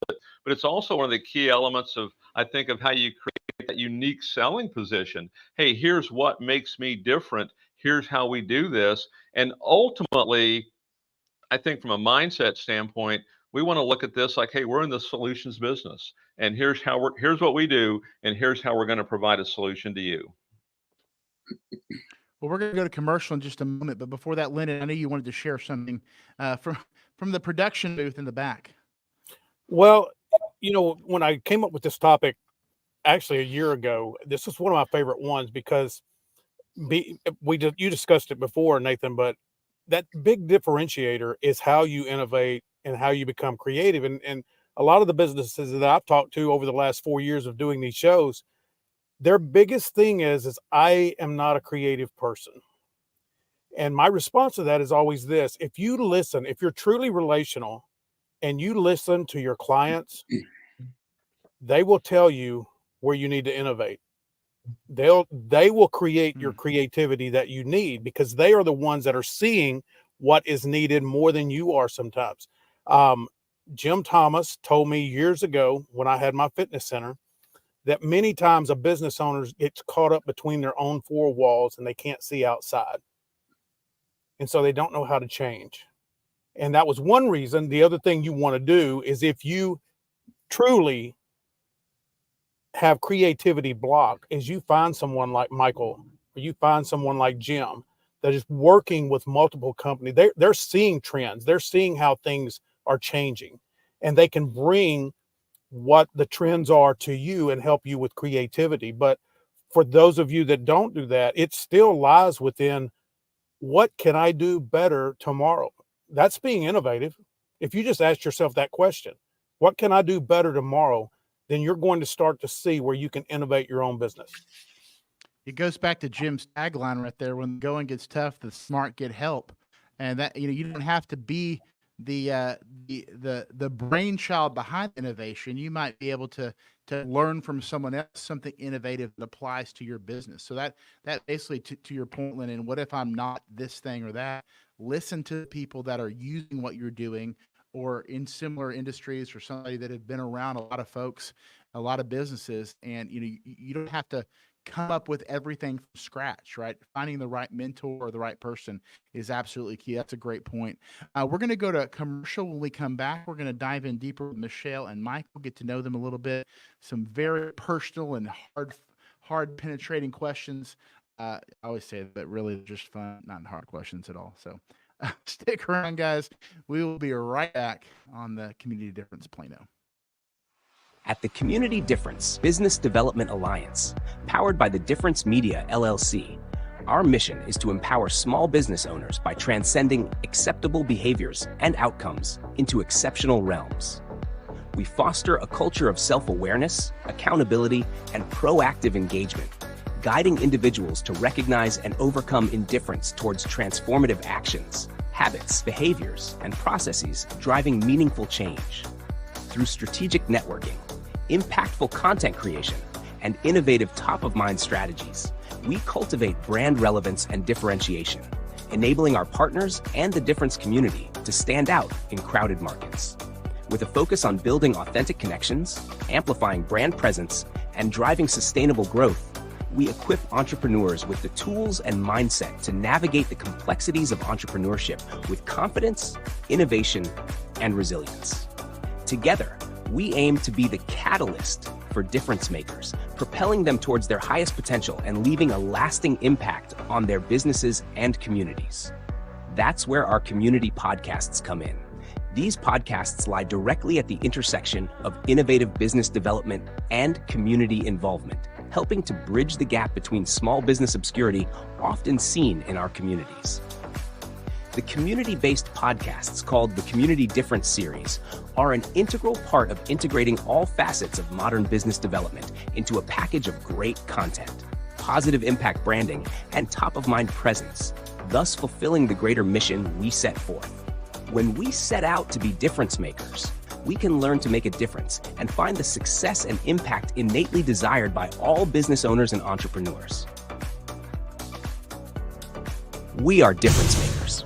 but it's also one of the key elements of, I think, of how you create that unique selling position. Hey, here's what makes me different. Here's how we do this. And ultimately, I think from a mindset standpoint, we want to look at this like, hey, we're in the solutions business, and here's what we do, and here's how we're going to provide a solution to you. Well, we're going to go to commercial in just a moment, but before that, Lennon, I know you wanted to share something from the production booth in the back. Well, when I came up with this topic, actually a year ago, this is one of my favorite ones, because you discussed it before, Nathan, but that big differentiator is how you innovate and how you become creative. And a lot of the businesses that I've talked to over the last 4 years of doing these shows, their biggest thing is I am not a creative person. And my response to that is always this: if you're truly relational and you listen to your clients, they will tell you where you need to innovate. They will create your creativity that you need, because they are the ones that are seeing what is needed more than you are sometimes. Jim Thomas told me years ago when I had my fitness center that many times a business owner gets caught up between their own four walls and they can't see outside. And so they don't know how to change. And that was one reason. The other thing you want to do is, if you truly have creativity block, is you find someone like Michael, or you find someone like Jim that is working with multiple companies. They're seeing trends. They're seeing how things are changing, and they can bring what the trends are to you and help you with creativity. But for those of you that don't do that, it still lies within, what can I do better tomorrow? That's being innovative. If you just ask yourself that question, what can I do better tomorrow? Then you're going to start to see where you can innovate your own business. It goes back to Jim's tagline right there: when the going gets tough, the smart get help. And that, you don't have to be the brainchild behind innovation. You might be able to learn from someone else something innovative that applies to your business. So that basically, to your point, Lynn, and what if I'm not this thing or that? Listen to people that are using what you're doing, or in similar industries, or somebody that have been around a lot of folks, a lot of businesses, and you don't have to come up with everything from scratch, right? Finding the right mentor or the right person is absolutely key. That's a great point. We're going to go to commercial. When we come back, we're going to dive in deeper with Michelle and Michael, get to know them a little bit. Some very personal and hard penetrating questions. I always say that really just fun, not hard questions at all. So stick around, guys. We will be right back on the Community Difference Plano. At the Community Difference Business Development Alliance, powered by the Difference Media LLC, our mission is to empower small business owners by transcending acceptable behaviors and outcomes into exceptional realms. We foster a culture of self-awareness, accountability, and proactive engagement, guiding individuals to recognize and overcome indifference towards transformative actions, habits, behaviors, and processes driving meaningful change. Through strategic networking, impactful content creation, and innovative top-of-mind strategies, we cultivate brand relevance and differentiation, enabling our partners and the Difference community to stand out in crowded markets. With a focus on building authentic connections, amplifying brand presence, and driving sustainable growth, we equip entrepreneurs with the tools and mindset to navigate the complexities of entrepreneurship with confidence, innovation, and resilience. Together, we aim to be the catalyst for difference makers, propelling them towards their highest potential and leaving a lasting impact on their businesses and communities. That's where our community podcasts come in. These podcasts lie directly at the intersection of innovative business development and community involvement, helping to bridge the gap between small business obscurity often seen in our communities. The community-based podcasts, called the Community Difference Series, are an integral part of integrating all facets of modern business development into a package of great content, positive impact branding, and top-of-mind presence, thus fulfilling the greater mission we set forth. When we set out to be difference makers, we can learn to make a difference and find the success and impact innately desired by all business owners and entrepreneurs. We are difference makers.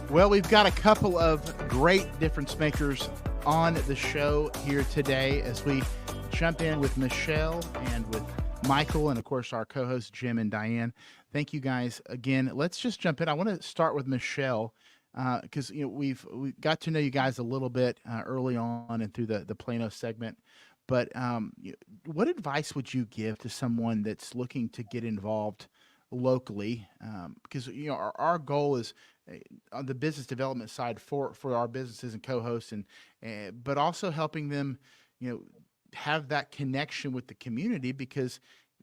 Well, we've got a couple of great difference makers on the show here today as we jump in with Michelle and with Michael, and of course our co-hosts Jim and Diane. Thank you guys again. Let's just jump in. I want to start with Michelle because we've got to know you guys a little bit early on and through the Plano segment. But what advice would you give to someone that's looking to get involved locally? Because our goal is on the business development side for our businesses and co-hosts, but also helping them, have that connection with the community, because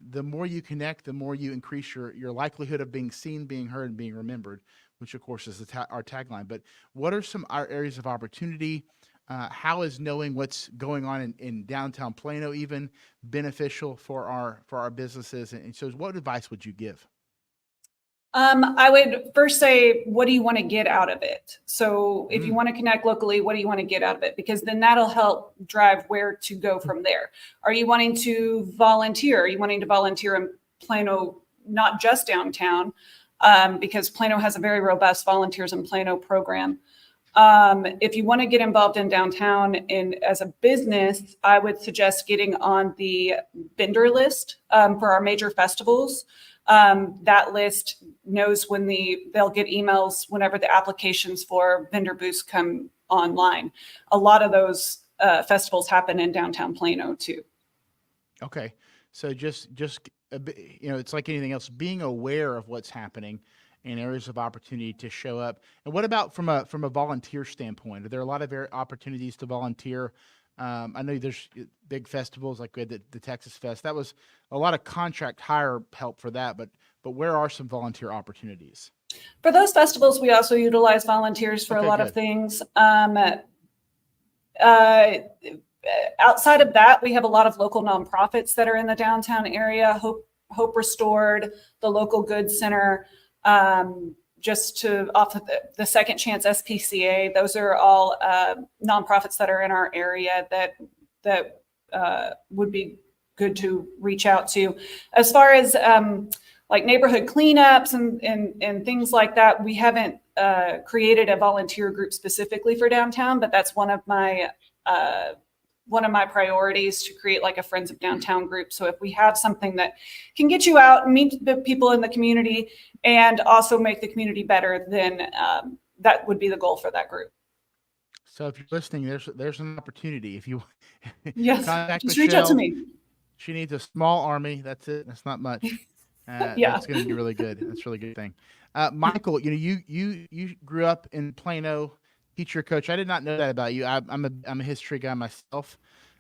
the more you connect, the more you increase your likelihood of being seen, being heard, and being remembered, which of course is our tagline. But what are our areas of opportunity? How is knowing what's going on in downtown Plano even beneficial for our businesses? And so what advice would you give? I would first say, what do you want to get out of it? So if you want to connect locally, what do you want to get out of it? Because then that'll help drive where to go from there. Are you wanting to volunteer? Are you wanting to volunteer in Plano, not just downtown? Because Plano has a very robust Volunteers in Plano program. If you want to get involved in downtown as a business, I would suggest getting on the vendor list for our major festivals. That list knows when they'll get emails whenever the applications for vendor booths come online. A lot of those festivals happen in downtown Plano too. Okay. So just it's like anything else, being aware of what's happening and areas of opportunity to show up. And what about from a volunteer standpoint? Are there a lot of opportunities to volunteer? I know there's big festivals like we had the Texas Fest. That was a lot of contract hire help for that, but where are some volunteer opportunities? For those festivals, we also utilize volunteers for a lot of things. Outside of that, we have a lot of local nonprofits that are in the downtown area. Hope Restored, the Local Goods Center, just to off of the Second Chance SPCA. Those are all nonprofits that are in our area that would be good to reach out to. As far as like neighborhood cleanups and things like that, we haven't created a volunteer group specifically for downtown, but that's one of my priorities, to create like a Friends of Downtown group. So if we have something that can get you out and meet the people in the community and also make the community better, then that would be the goal for that group. So if you're listening, there's an opportunity. If you yes, contact just Michelle, reach out to me. She needs a small army. That's it. That's not much. Yeah. That's going to be really good. That's a really good thing. Michael, you grew up in Plano, teacher coach. I did not know that about you. I'm a history guy myself,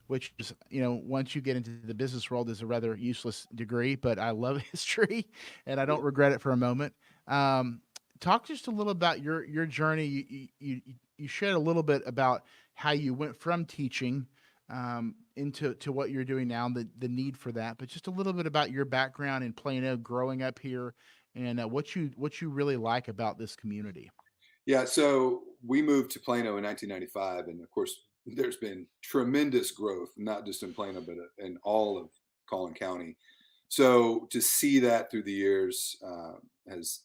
which is, once you get into the business world, is a rather useless degree, but I love history and I don't regret it for a moment. Talk just a little about your journey. You shared a little bit about how you went from teaching into what you're doing now, the need for that, but just a little bit about your background in Plano, growing up here, and what you really like about this community. Yeah, so we moved to Plano in 1995, and of course, there's been tremendous growth, not just in Plano, but in all of Collin County. So to see that through the years has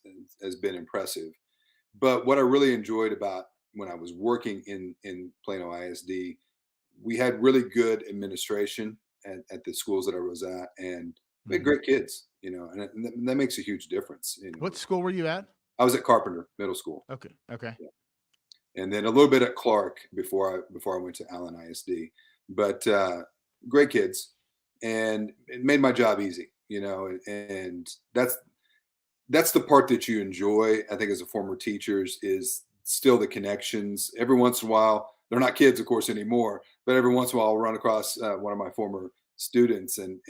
been impressive. But what I really enjoyed about when I was working in Plano ISD, we had really good administration at the schools that I was at, and we had great kids, and that makes a huge difference. What school were you at? I was at Carpenter Middle School. Okay. Yeah. And then a little bit at Clark before I went to Allen ISD, but great kids, and it made my job easy, and that's the part that you enjoy. I think as a former teacher is still the connections. Every once in a while, they're not kids, of course, anymore, but every once in a while I'll run across one of my former students and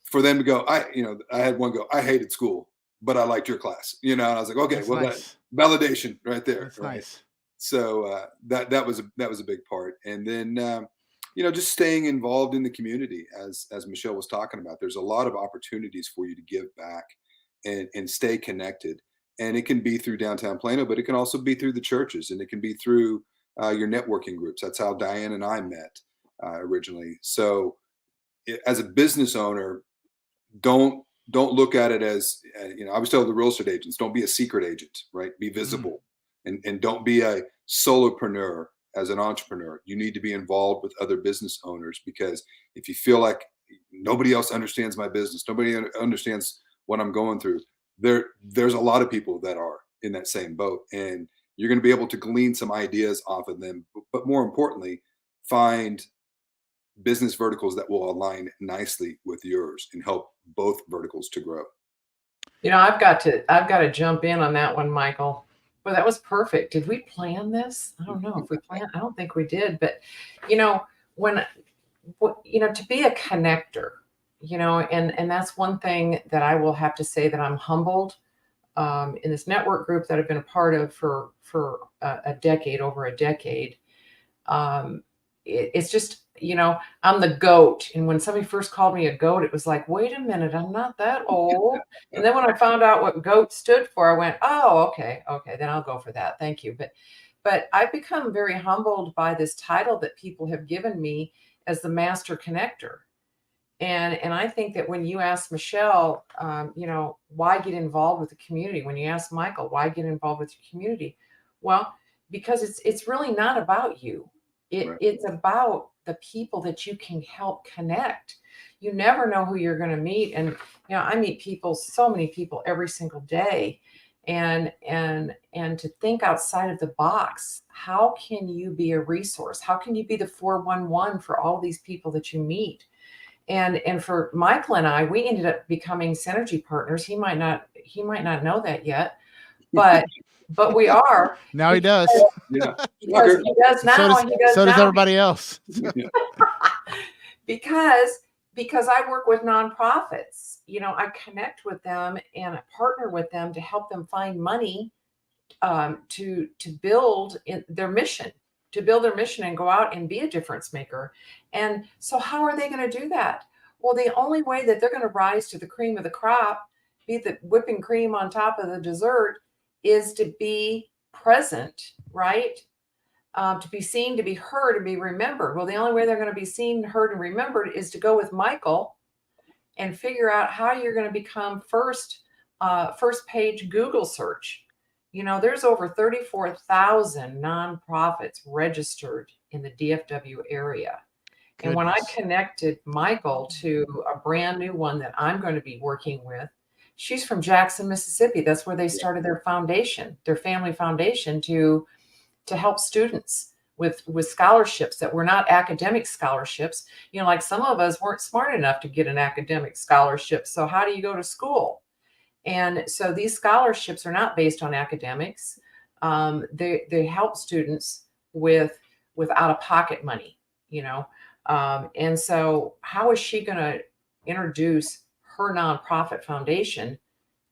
for them to go, I had one go, I hated school, but I liked your class, and I was like, okay, that's well, nice. That validation right there. That's right? nice. So that was a big part. And then, just staying involved in the community, as Michelle was talking about, there's a lot of opportunities for you to give back and stay connected. And it can be through downtown Plano, but it can also be through the churches, and it can be through your networking groups. That's how Diane and I met originally. So as a business owner, don't look at it as, I always tell the real estate agents, don't be a secret agent, right? Be visible and don't be a solopreneur as an entrepreneur. You need to be involved with other business owners, because if you feel like nobody else understands my business, nobody understands what I'm going through, there's a lot of people that are in that same boat, and you're going to be able to glean some ideas off of them, but more importantly, find business verticals that will align nicely with yours and help both verticals to grow. I've got to jump in on that one, Michael. Well, that was perfect. Did we plan this? I don't know if we planned. I don't think we did, but to be a connector, and that's one thing that I will have to say, that I'm humbled in this network group that I've been a part of for over a decade. It's just, I'm the goat. And when somebody first called me a goat, it was like, wait a minute, I'm not that old. And then when I found out what goat stood for, I went, oh, okay, then I'll go for that. Thank you. But I've become very humbled by this title that people have given me as the master connector. And I think that when you ask Michelle, why get involved with the community? When you ask Michael, why get involved with your community? Well, because it's really not about you. It's about the people that you can help connect. You never know who you're going to meet. And, I meet people, so many people every single day. And to think outside of the box, how can you be a resource? How can you be the 411 for all these people that you meet? And for Michael and I, we ended up becoming synergy partners. He might not know that yet, but we are. Now he does. Yeah. Because he does now. So does everybody else. Because I work with nonprofits, I connect with them and I partner with them to help them find money to build their mission. To build their mission and go out and be a difference maker. And so how are they going to do that? Well, the only way that they're going to rise to the cream of the crop, be the whipping cream on top of the dessert, is to be present, right? To be seen, to be heard, and be remembered. Well, the only way they're going to be seen, heard, and remembered is to go with Michael and figure out how you're going to become first page Google search. There's over 34,000 nonprofits registered in the DFW area. Goodness. And when I connected Michael to a brand new one that I'm going to be working with, she's from Jackson, Mississippi. That's where they started their foundation, their family foundation, to help students with scholarships that were not academic scholarships. Like some of us weren't smart enough to get an academic scholarship. So how do you go to school? And so these scholarships are not based on academics. They help students with out-of-pocket money, and so how is she going to introduce her nonprofit foundation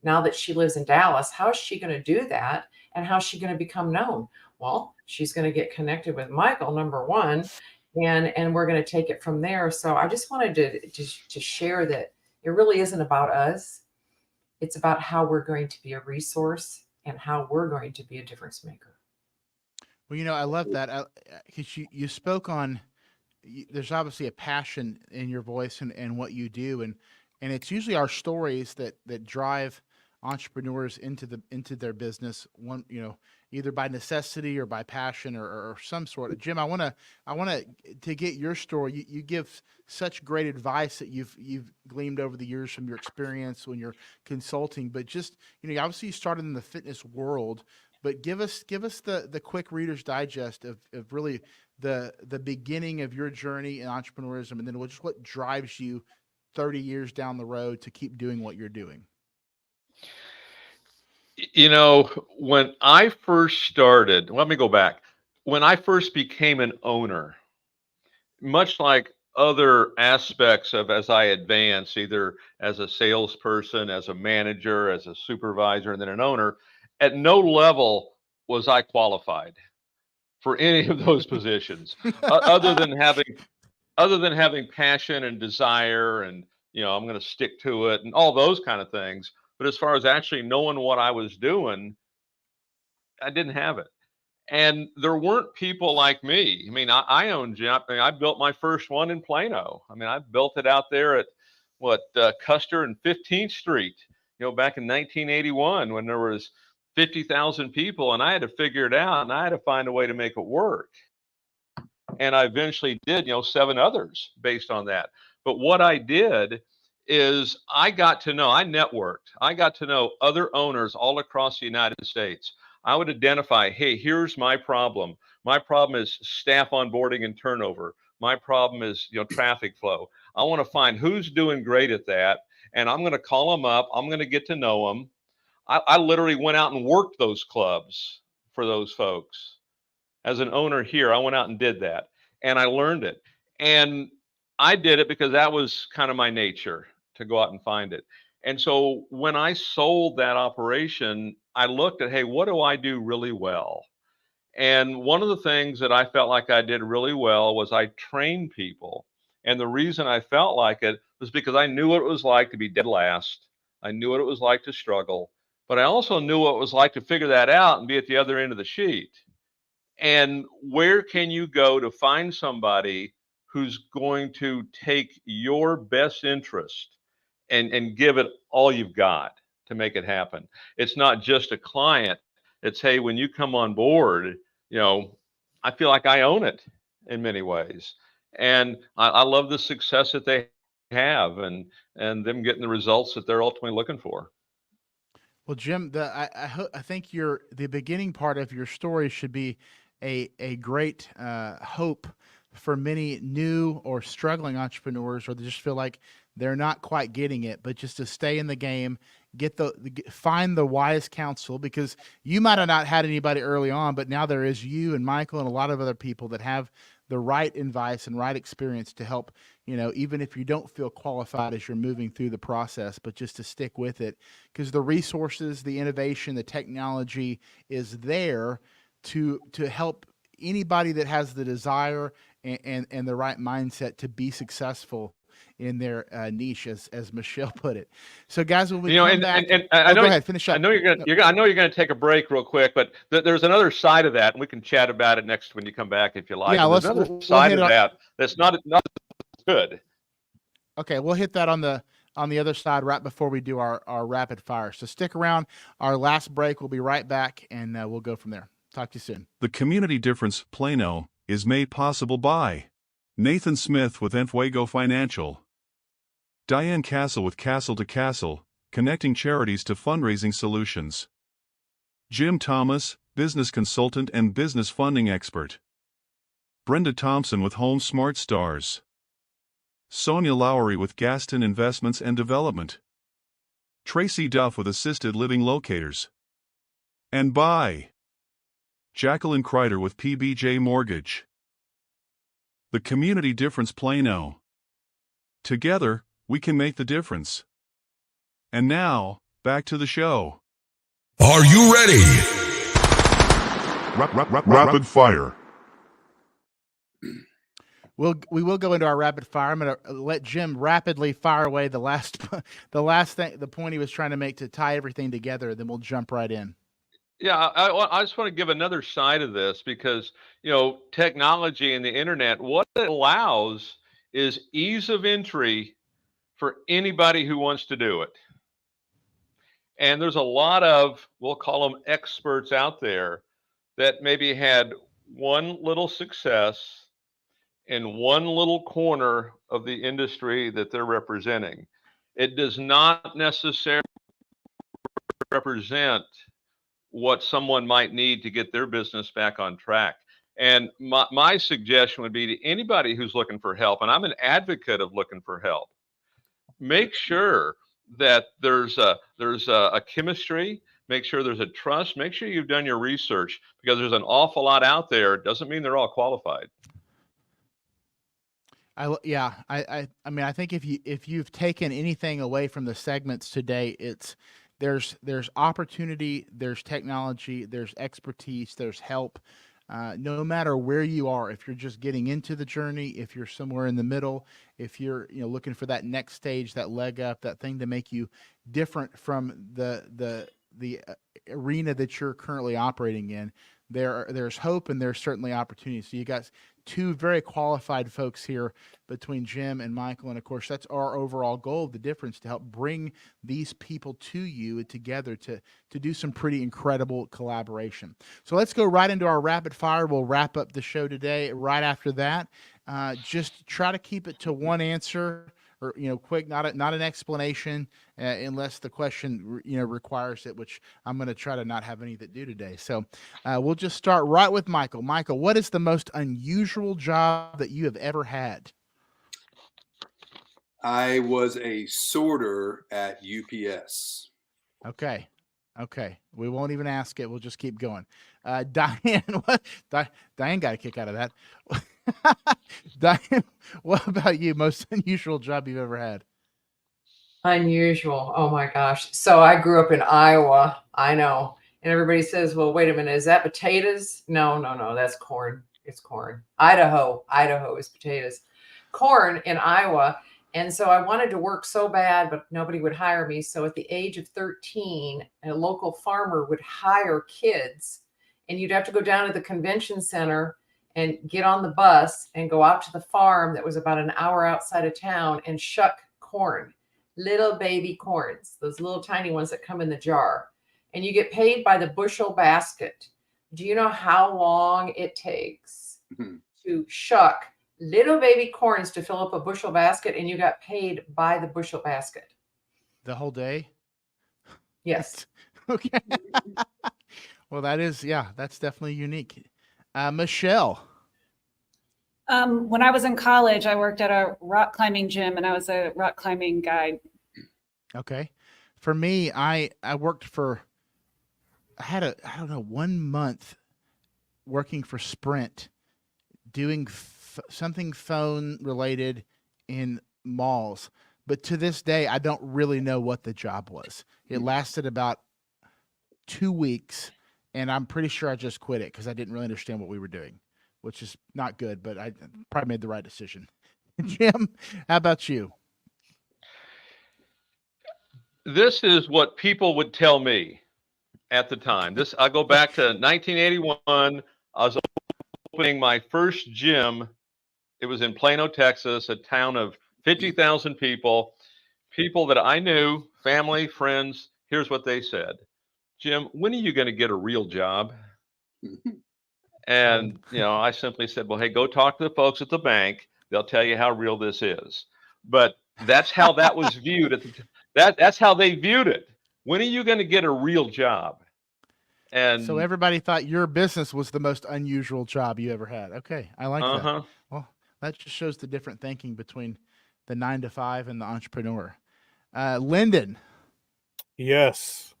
now that she lives in Dallas? How is she going to do that? And how is she going to become known? Well, she's going to get connected with Michael, number one, and we're going to take it from there. So I just wanted to share that it really isn't about us. It's about how we're going to be a resource and how we're going to be a difference maker. Well, I love that because you spoke on, there's obviously a passion in your voice and what you do. And it's usually our stories that drive entrepreneurs into their business, either by necessity or by passion or some sort. Jim, I want to get your story. You give such great advice that you've gleaned over the years from your experience when you're consulting, but just, obviously you started in the fitness world, but give us the quick Reader's Digest of really the beginning of your journey in entrepreneurism, and then just what drives you 30 years down the road to keep doing what you're doing. When I first started, let me go back. When I first became an owner, much like other aspects of as I advance, either as a salesperson, as a manager, as a supervisor, and then an owner, at no level was I qualified for any of those positions, other than having passion and desire, and I'm going to stick to it and all those kind of things. But as far as actually knowing what I was doing, I didn't have it. And there weren't people like me. I mean, I own gym. I built my first one in Plano. I mean, I built it out there at Custer and 15th Street, back in 1981 when there was 50,000 people, and I had to figure it out, and I had to find a way to make it work. And I eventually did, 7 others based on that. But what I did is I networked. I got to know other owners all across the United States. I would identify, hey, here's my problem. My problem is staff onboarding and turnover. My problem is, traffic flow. I want to find who's doing great at that, and I'm going to call them up. I'm going to get to know them. I literally went out and worked those clubs for those folks. As an owner here, I went out and did that, and I learned it. And I did it because that was kind of my nature, to go out and find it. And so when I sold that operation, I looked at, hey, what do I do really well? And one of the things that I felt like I did really well was I trained people. And the reason I felt like it was because I knew what it was like to be dead last. I knew what it was like to struggle, but I also knew what it was like to figure that out and be at the other end of the sheet. And where can you go to find somebody who's going to take your best interest and give it all you've got to make it happen? It's not just a client. It's, hey, when you come on board, I feel like I own it in many ways. And I love the success that they have and them getting the results that they're ultimately looking for. Well, Jim, I think the beginning part of your story should be a great hope for many new or struggling entrepreneurs, or they just feel like they're not quite getting it, but just to stay in the game, find the wise counsel, because you might have not had anybody early on, but now there is you and Michael and a lot of other people that have the right advice and right experience to help, even if you don't feel qualified as you're moving through the process, but just to stick with it, because the resources, the innovation, the technology is there to help anybody that has the desire and the right mindset to be successful in their niche, as Michelle put it. So, guys, when we come back, I know, go ahead, finish up. I know I know you're gonna take a break real quick, but there's another side of that, and we can chat about it next when you come back if you like. Yeah, there's another side of that that's not good. Okay, we'll hit that on the other side right before we do our rapid fire. So stick around. Our last break. We'll be right back, and we'll go from there. Talk to you soon. The Community Difference Plano is made possible by Nathan Smith with Enfuego Financial, Diane Cassel with Cassel to Cassel, connecting charities to fundraising solutions, Jim Thomas, business consultant and business funding expert, Brenda Thompson with Home Smart Stars, Sonia Lowry with Gaston Investments and Development, Tracy Duff with Assisted Living Locators, and by Jacqueline Kreider with PBJ Mortgage. The Community Difference Plano. Together, we can make the difference. And now, back to the show. Are you ready? Rapid fire. We will go into our rapid fire. I'm going to let Jim rapidly fire away the point he was trying to make to tie everything together. Then we'll jump right in. Yeah, I just want to give another side of this because, technology and the internet, what it allows is ease of entry for anybody who wants to do it. And there's a lot of, we'll call them experts out there that maybe had one little success in one little corner of the industry that they're representing. It does not necessarily represent what someone might need to get their business back on track. And my suggestion would be to anybody who's looking for help, and I'm an advocate of looking for help, make sure that there's a chemistry, make sure there's a trust, make sure you've done your research, because there's an awful lot out there. It doesn't mean they're all qualified. I mean, I think if you've taken anything away from the segments today, it's there's opportunity, there's technology, there's expertise, there's help. No matter where you are, if you're just getting into the journey, if you're somewhere in the middle, if you're looking for that next stage, that leg up, that thing to make you different from the arena that you're currently operating in, there's hope and there's certainly opportunity. So you got two very qualified folks here between Jim and Michael, and of course that's our overall goal, the difference, to help bring these people to you together to do some pretty incredible collaboration. So let's go right into our rapid fire. We'll wrap up the show today. Right after that, just try to keep it to one answer, or quick, not an explanation, unless the question requires it, which I'm going to try to not have any that do today. So we'll just start right with Michael. Michael, what is the most unusual job that you have ever had? I was a sorter at UPS. Okay. We won't even ask it. We'll just keep going. Diane, Diane got a kick out of that. Diane, what about you? Most unusual job you've ever had? Unusual. Oh my gosh. So I grew up in Iowa. I know. And everybody says, well, wait a minute, is that potatoes? No, that's corn. It's corn. Idaho is potatoes. Corn in Iowa. And so I wanted to work so bad, but nobody would hire me. So at the age of 13, a local farmer would hire kids, and you'd have to go down to the convention center and get on the bus and go out to the farm that was about an hour outside of town and shuck corn, little baby corns, those little tiny ones that come in the jar. And you get paid by the bushel basket. Do you know how long it takes to shuck little baby corns to fill up a bushel basket? And you got paid by the bushel basket. The whole day? Yes. Okay. Well, that's definitely unique. Michelle. When I was in college, I worked at a rock climbing gym, and I was a rock climbing guide. Okay. For me, I worked I had 1 month working for Sprint, doing something phone related in malls. But to this day, I don't really know what the job was. It lasted about 2 weeks, and I'm pretty sure I just quit it because I didn't really understand what we were doing, which is not good, but I probably made the right decision. Jim, how about you? This is what people would tell me at the time. I go back to 1981. I was opening my first gym. It was in Plano, Texas, a town of 50,000 people that I knew, family, friends. Here's what they said. Jim, when are you going to get a real job? And, I simply said, well, hey, go talk to the folks at the bank. They'll tell you how real this is. But that's how that was viewed. That's how they viewed it. When are you going to get a real job? And so everybody thought your business was the most unusual job you ever had. Okay. I like that. Well, that just shows the different thinking between the 9-to-5 and the entrepreneur. Lyndon. Yes.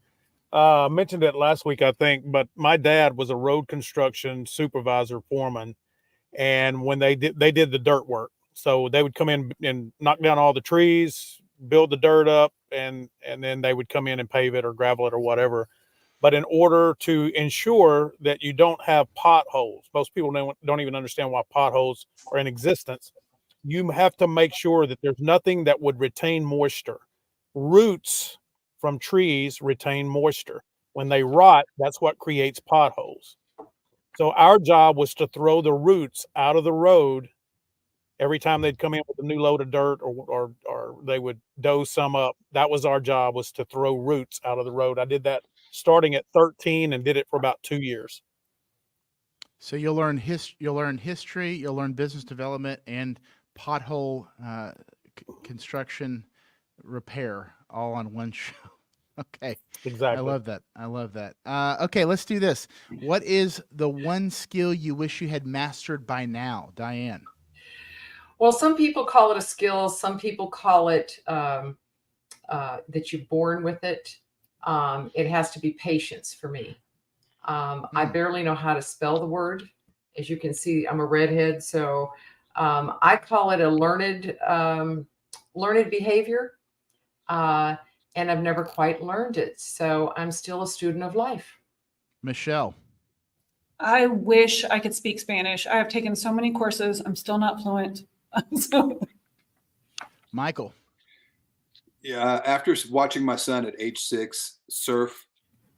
I mentioned it last week, I think, but my dad was a road construction supervisor foreman. And when they did the dirt work, so they would come in and knock down all the trees, build the dirt up, and then they would come in and pave it or gravel it or whatever. But in order to ensure that you don't have potholes, most people don't even understand why potholes are in existence. You have to make sure that there's nothing that would retain moisture. Roots from trees retain moisture. When they rot, that's what creates potholes. So our job was to throw the roots out of the road every time they'd come in with a new load of dirt or they would doze some up. That was our job, was to throw roots out of the road. I did that starting at 13 and did it for about 2 years. So you'll learn history, you'll learn business development and pothole construction repair all on one show. Okay. Exactly. I love that. Okay, let's do this. What is the one skill you wish you had mastered by now, Diane? Well, some people call it a skill. Some people call it that you're born with it. It has to be patience for me. I barely know how to spell the word. As you can see, I'm a redhead, so I call it a learned behavior, and I've never quite learned it. So I'm still a student of life. Michelle. I wish I could speak Spanish. I have taken so many courses. I'm still not fluent. Michael. Yeah, after watching my son at age 6 surf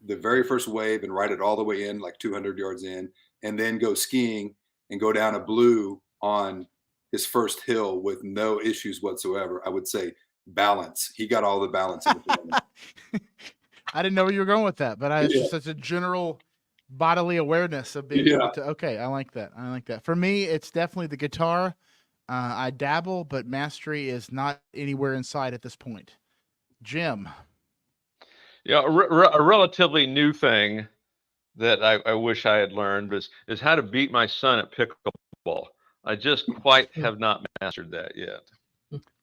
the very first wave and ride it all the way in, like 200 yards in, and then go skiing and go down a blue on his first hill with no issues whatsoever, I would say balance. He got all the balance in the family. I didn't know where you were going with that, but it's just such a general bodily awareness of being able to. Okay, I like that. For me, it's definitely the guitar. I dabble, but mastery is not anywhere in sight at this point. Jim. Yeah, a relatively new thing that I wish I had learned is how to beat my son at pickleball. I just quite have not mastered that yet.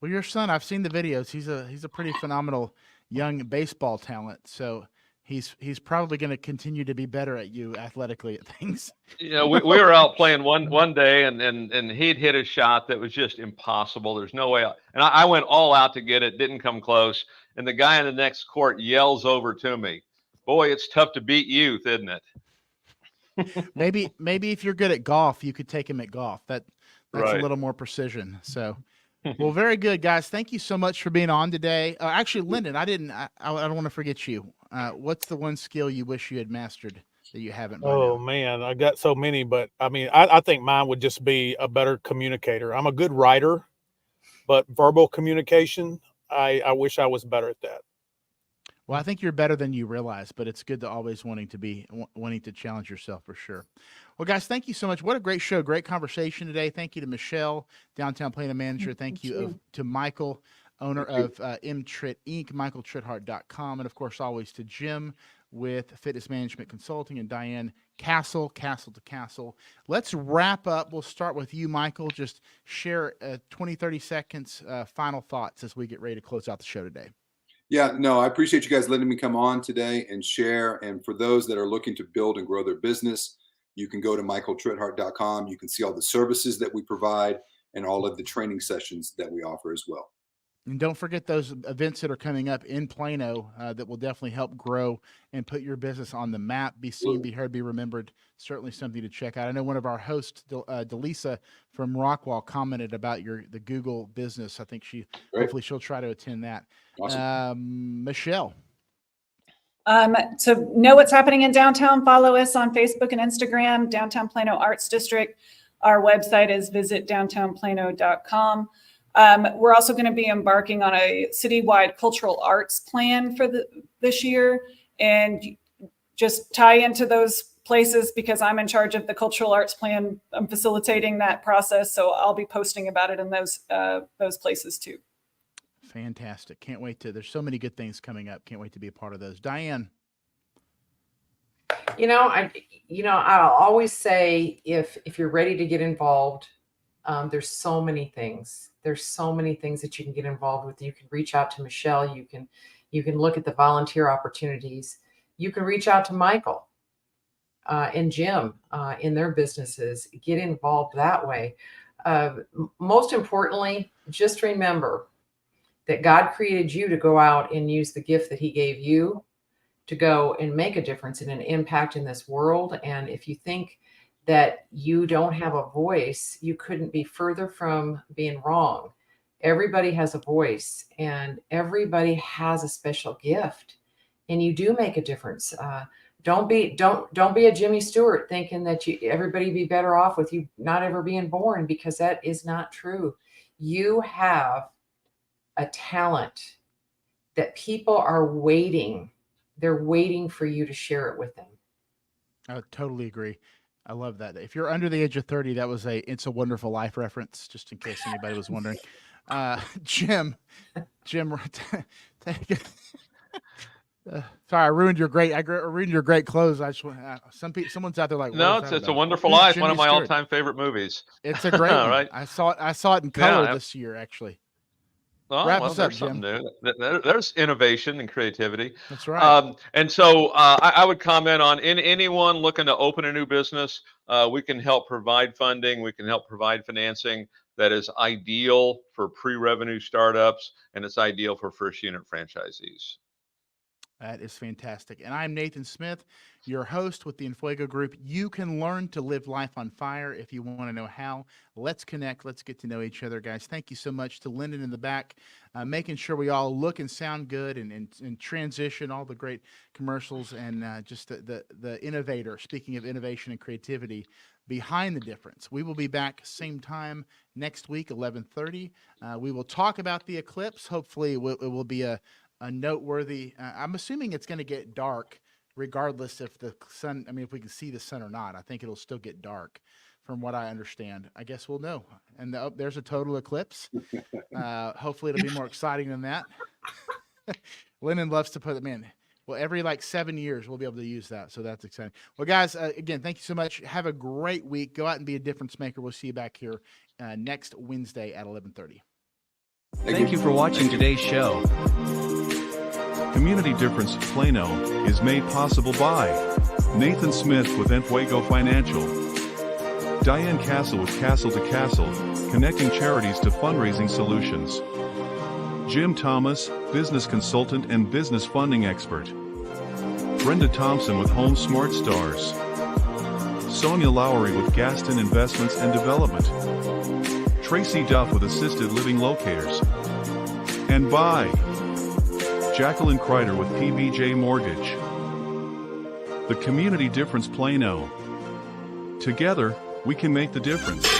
Well, your son, I've seen the videos. He's a pretty phenomenal young baseball talent. So he's probably going to continue to be better at you athletically at things. You know, we were out playing one day and he'd hit a shot that was just impossible. There's no way. And I went all out to get it, didn't come close. And the guy in the next court yells over to me, boy, it's tough to beat youth, isn't it? Maybe if you're good at golf, you could take him at golf. That's Right. a little more precision. So, well, very good, guys. Thank you so much for being on today. Actually, Lyndon, I don't want to forget you. What's the one skill you wish you had mastered that you haven't by Oh now? man, I got so many, but I mean, I think mine would just be a better communicator. I'm a good writer, but verbal communication, I wish I was better at that. Well, I think you're better than you realize, but it's good to always wanting to challenge yourself for sure. Well, guys, thank you so much. What a great show. Great conversation today. Thank you to Michelle, Downtown Plano Manager. Thank you to Michael, owner of MTrit Inc., michaeltritthart.com. And, of course, always to Jim with Fitness Management Consulting and Diane, Cassel to Cassel. Let's wrap up. We'll start with you, Michael. Just share 20, 30 seconds final thoughts as we get ready to close out the show today. Yeah, no, I appreciate you guys letting me come on today and share. And for those that are looking to build and grow their business, you can go to michaeltritthart.com. You can see all the services that we provide and all of the training sessions that we offer as well. And don't forget those events that are coming up in Plano that will definitely help grow and put your business on the map. Be seen, be heard, be remembered. Certainly something to check out. I know one of our hosts, Delisa from Rockwall, commented about the Google business. I think hopefully she'll try to attend that. Awesome. Michelle. To know what's happening in downtown, follow us on Facebook and Instagram, Downtown Plano Arts District. Our website is visitdowntownplano.com. We're also going to be embarking on a citywide cultural arts plan for this year, and just tie into those places because I'm in charge of the cultural arts plan. I'm facilitating that process, so I'll be posting about it in those places too. Fantastic. Can't wait there's so many good things coming up. Can't wait to be a part of those. Diane. I'll always say if you're ready to get involved, there's so many things. There's so many things that you can get involved with. You can reach out to Michelle. You can look at the volunteer opportunities. You can reach out to Michael and Jim in their businesses. Get involved that way. Most importantly, just remember that God created you to go out and use the gift that he gave you to go and make a difference and an impact in this world. And if you think that you don't have a voice, you couldn't be further from being wrong. Everybody has a voice and everybody has a special gift, and you do make a difference. Don't be a Jimmy Stewart thinking that everybody be better off with you not ever being born, because that is not true. You have a talent that people are waiting. They're waiting for you to share it with them. I totally agree. I love that. If you're under the age of 30, that was It's a Wonderful Life reference, just in case anybody was wondering. Jim, take it. Sorry, I ruined your great clothes. I just someone's out there like, no, it's a Wonderful Life. One of my all-time favorite movies. It's a great one. Right? I saw it in color this year, actually. Oh, Wrap well, us up, there's something Jim. new. There's innovation and creativity. That's right. And so I would comment on anyone looking to open a new business. We can help provide funding. We can help provide financing that is ideal for pre-revenue startups, and it's ideal for first unit franchisees. That is fantastic. And I'm Nathan Smith, your host with the Enfuego Group. You can learn to live life on fire if you want to know how. Let's connect. Let's get to know each other, guys. Thank you so much to Lyndon in the back, making sure we all look and sound good and transition all the great commercials and just the innovator, speaking of innovation and creativity, behind the difference. We will be back same time next week, 11:30. We will talk about the eclipse. Hopefully it will be a noteworthy. I'm assuming it's going to get dark regardless if the sun, if we can see the sun or not. I think it'll still get dark from what I understand. I guess we'll know. And there's a total eclipse. Hopefully it'll be more exciting than that. Lyndon loves to put them in. Well, every 7 years we'll be able to use that. So that's exciting. Well, guys, again, thank you so much. Have a great week. Go out and be a difference maker. We'll see you back here next Wednesday at 11:30. Thank you for watching today's show. Community Difference Plano is made possible by Nathan Smith with Enfuego Financial, Diane Cassel with Cassel to Cassel, connecting charities to fundraising solutions, Jim Thomas, business consultant and business funding expert, Brenda Thompson with Home Smart Stars, Sonia Lowry with Gaston Investments and Development, Tracy Duff with Assisted Living Locators, and by Jacqueline Kreider with PBJ Mortgage. The Community Difference Plano. Together, we can make the difference.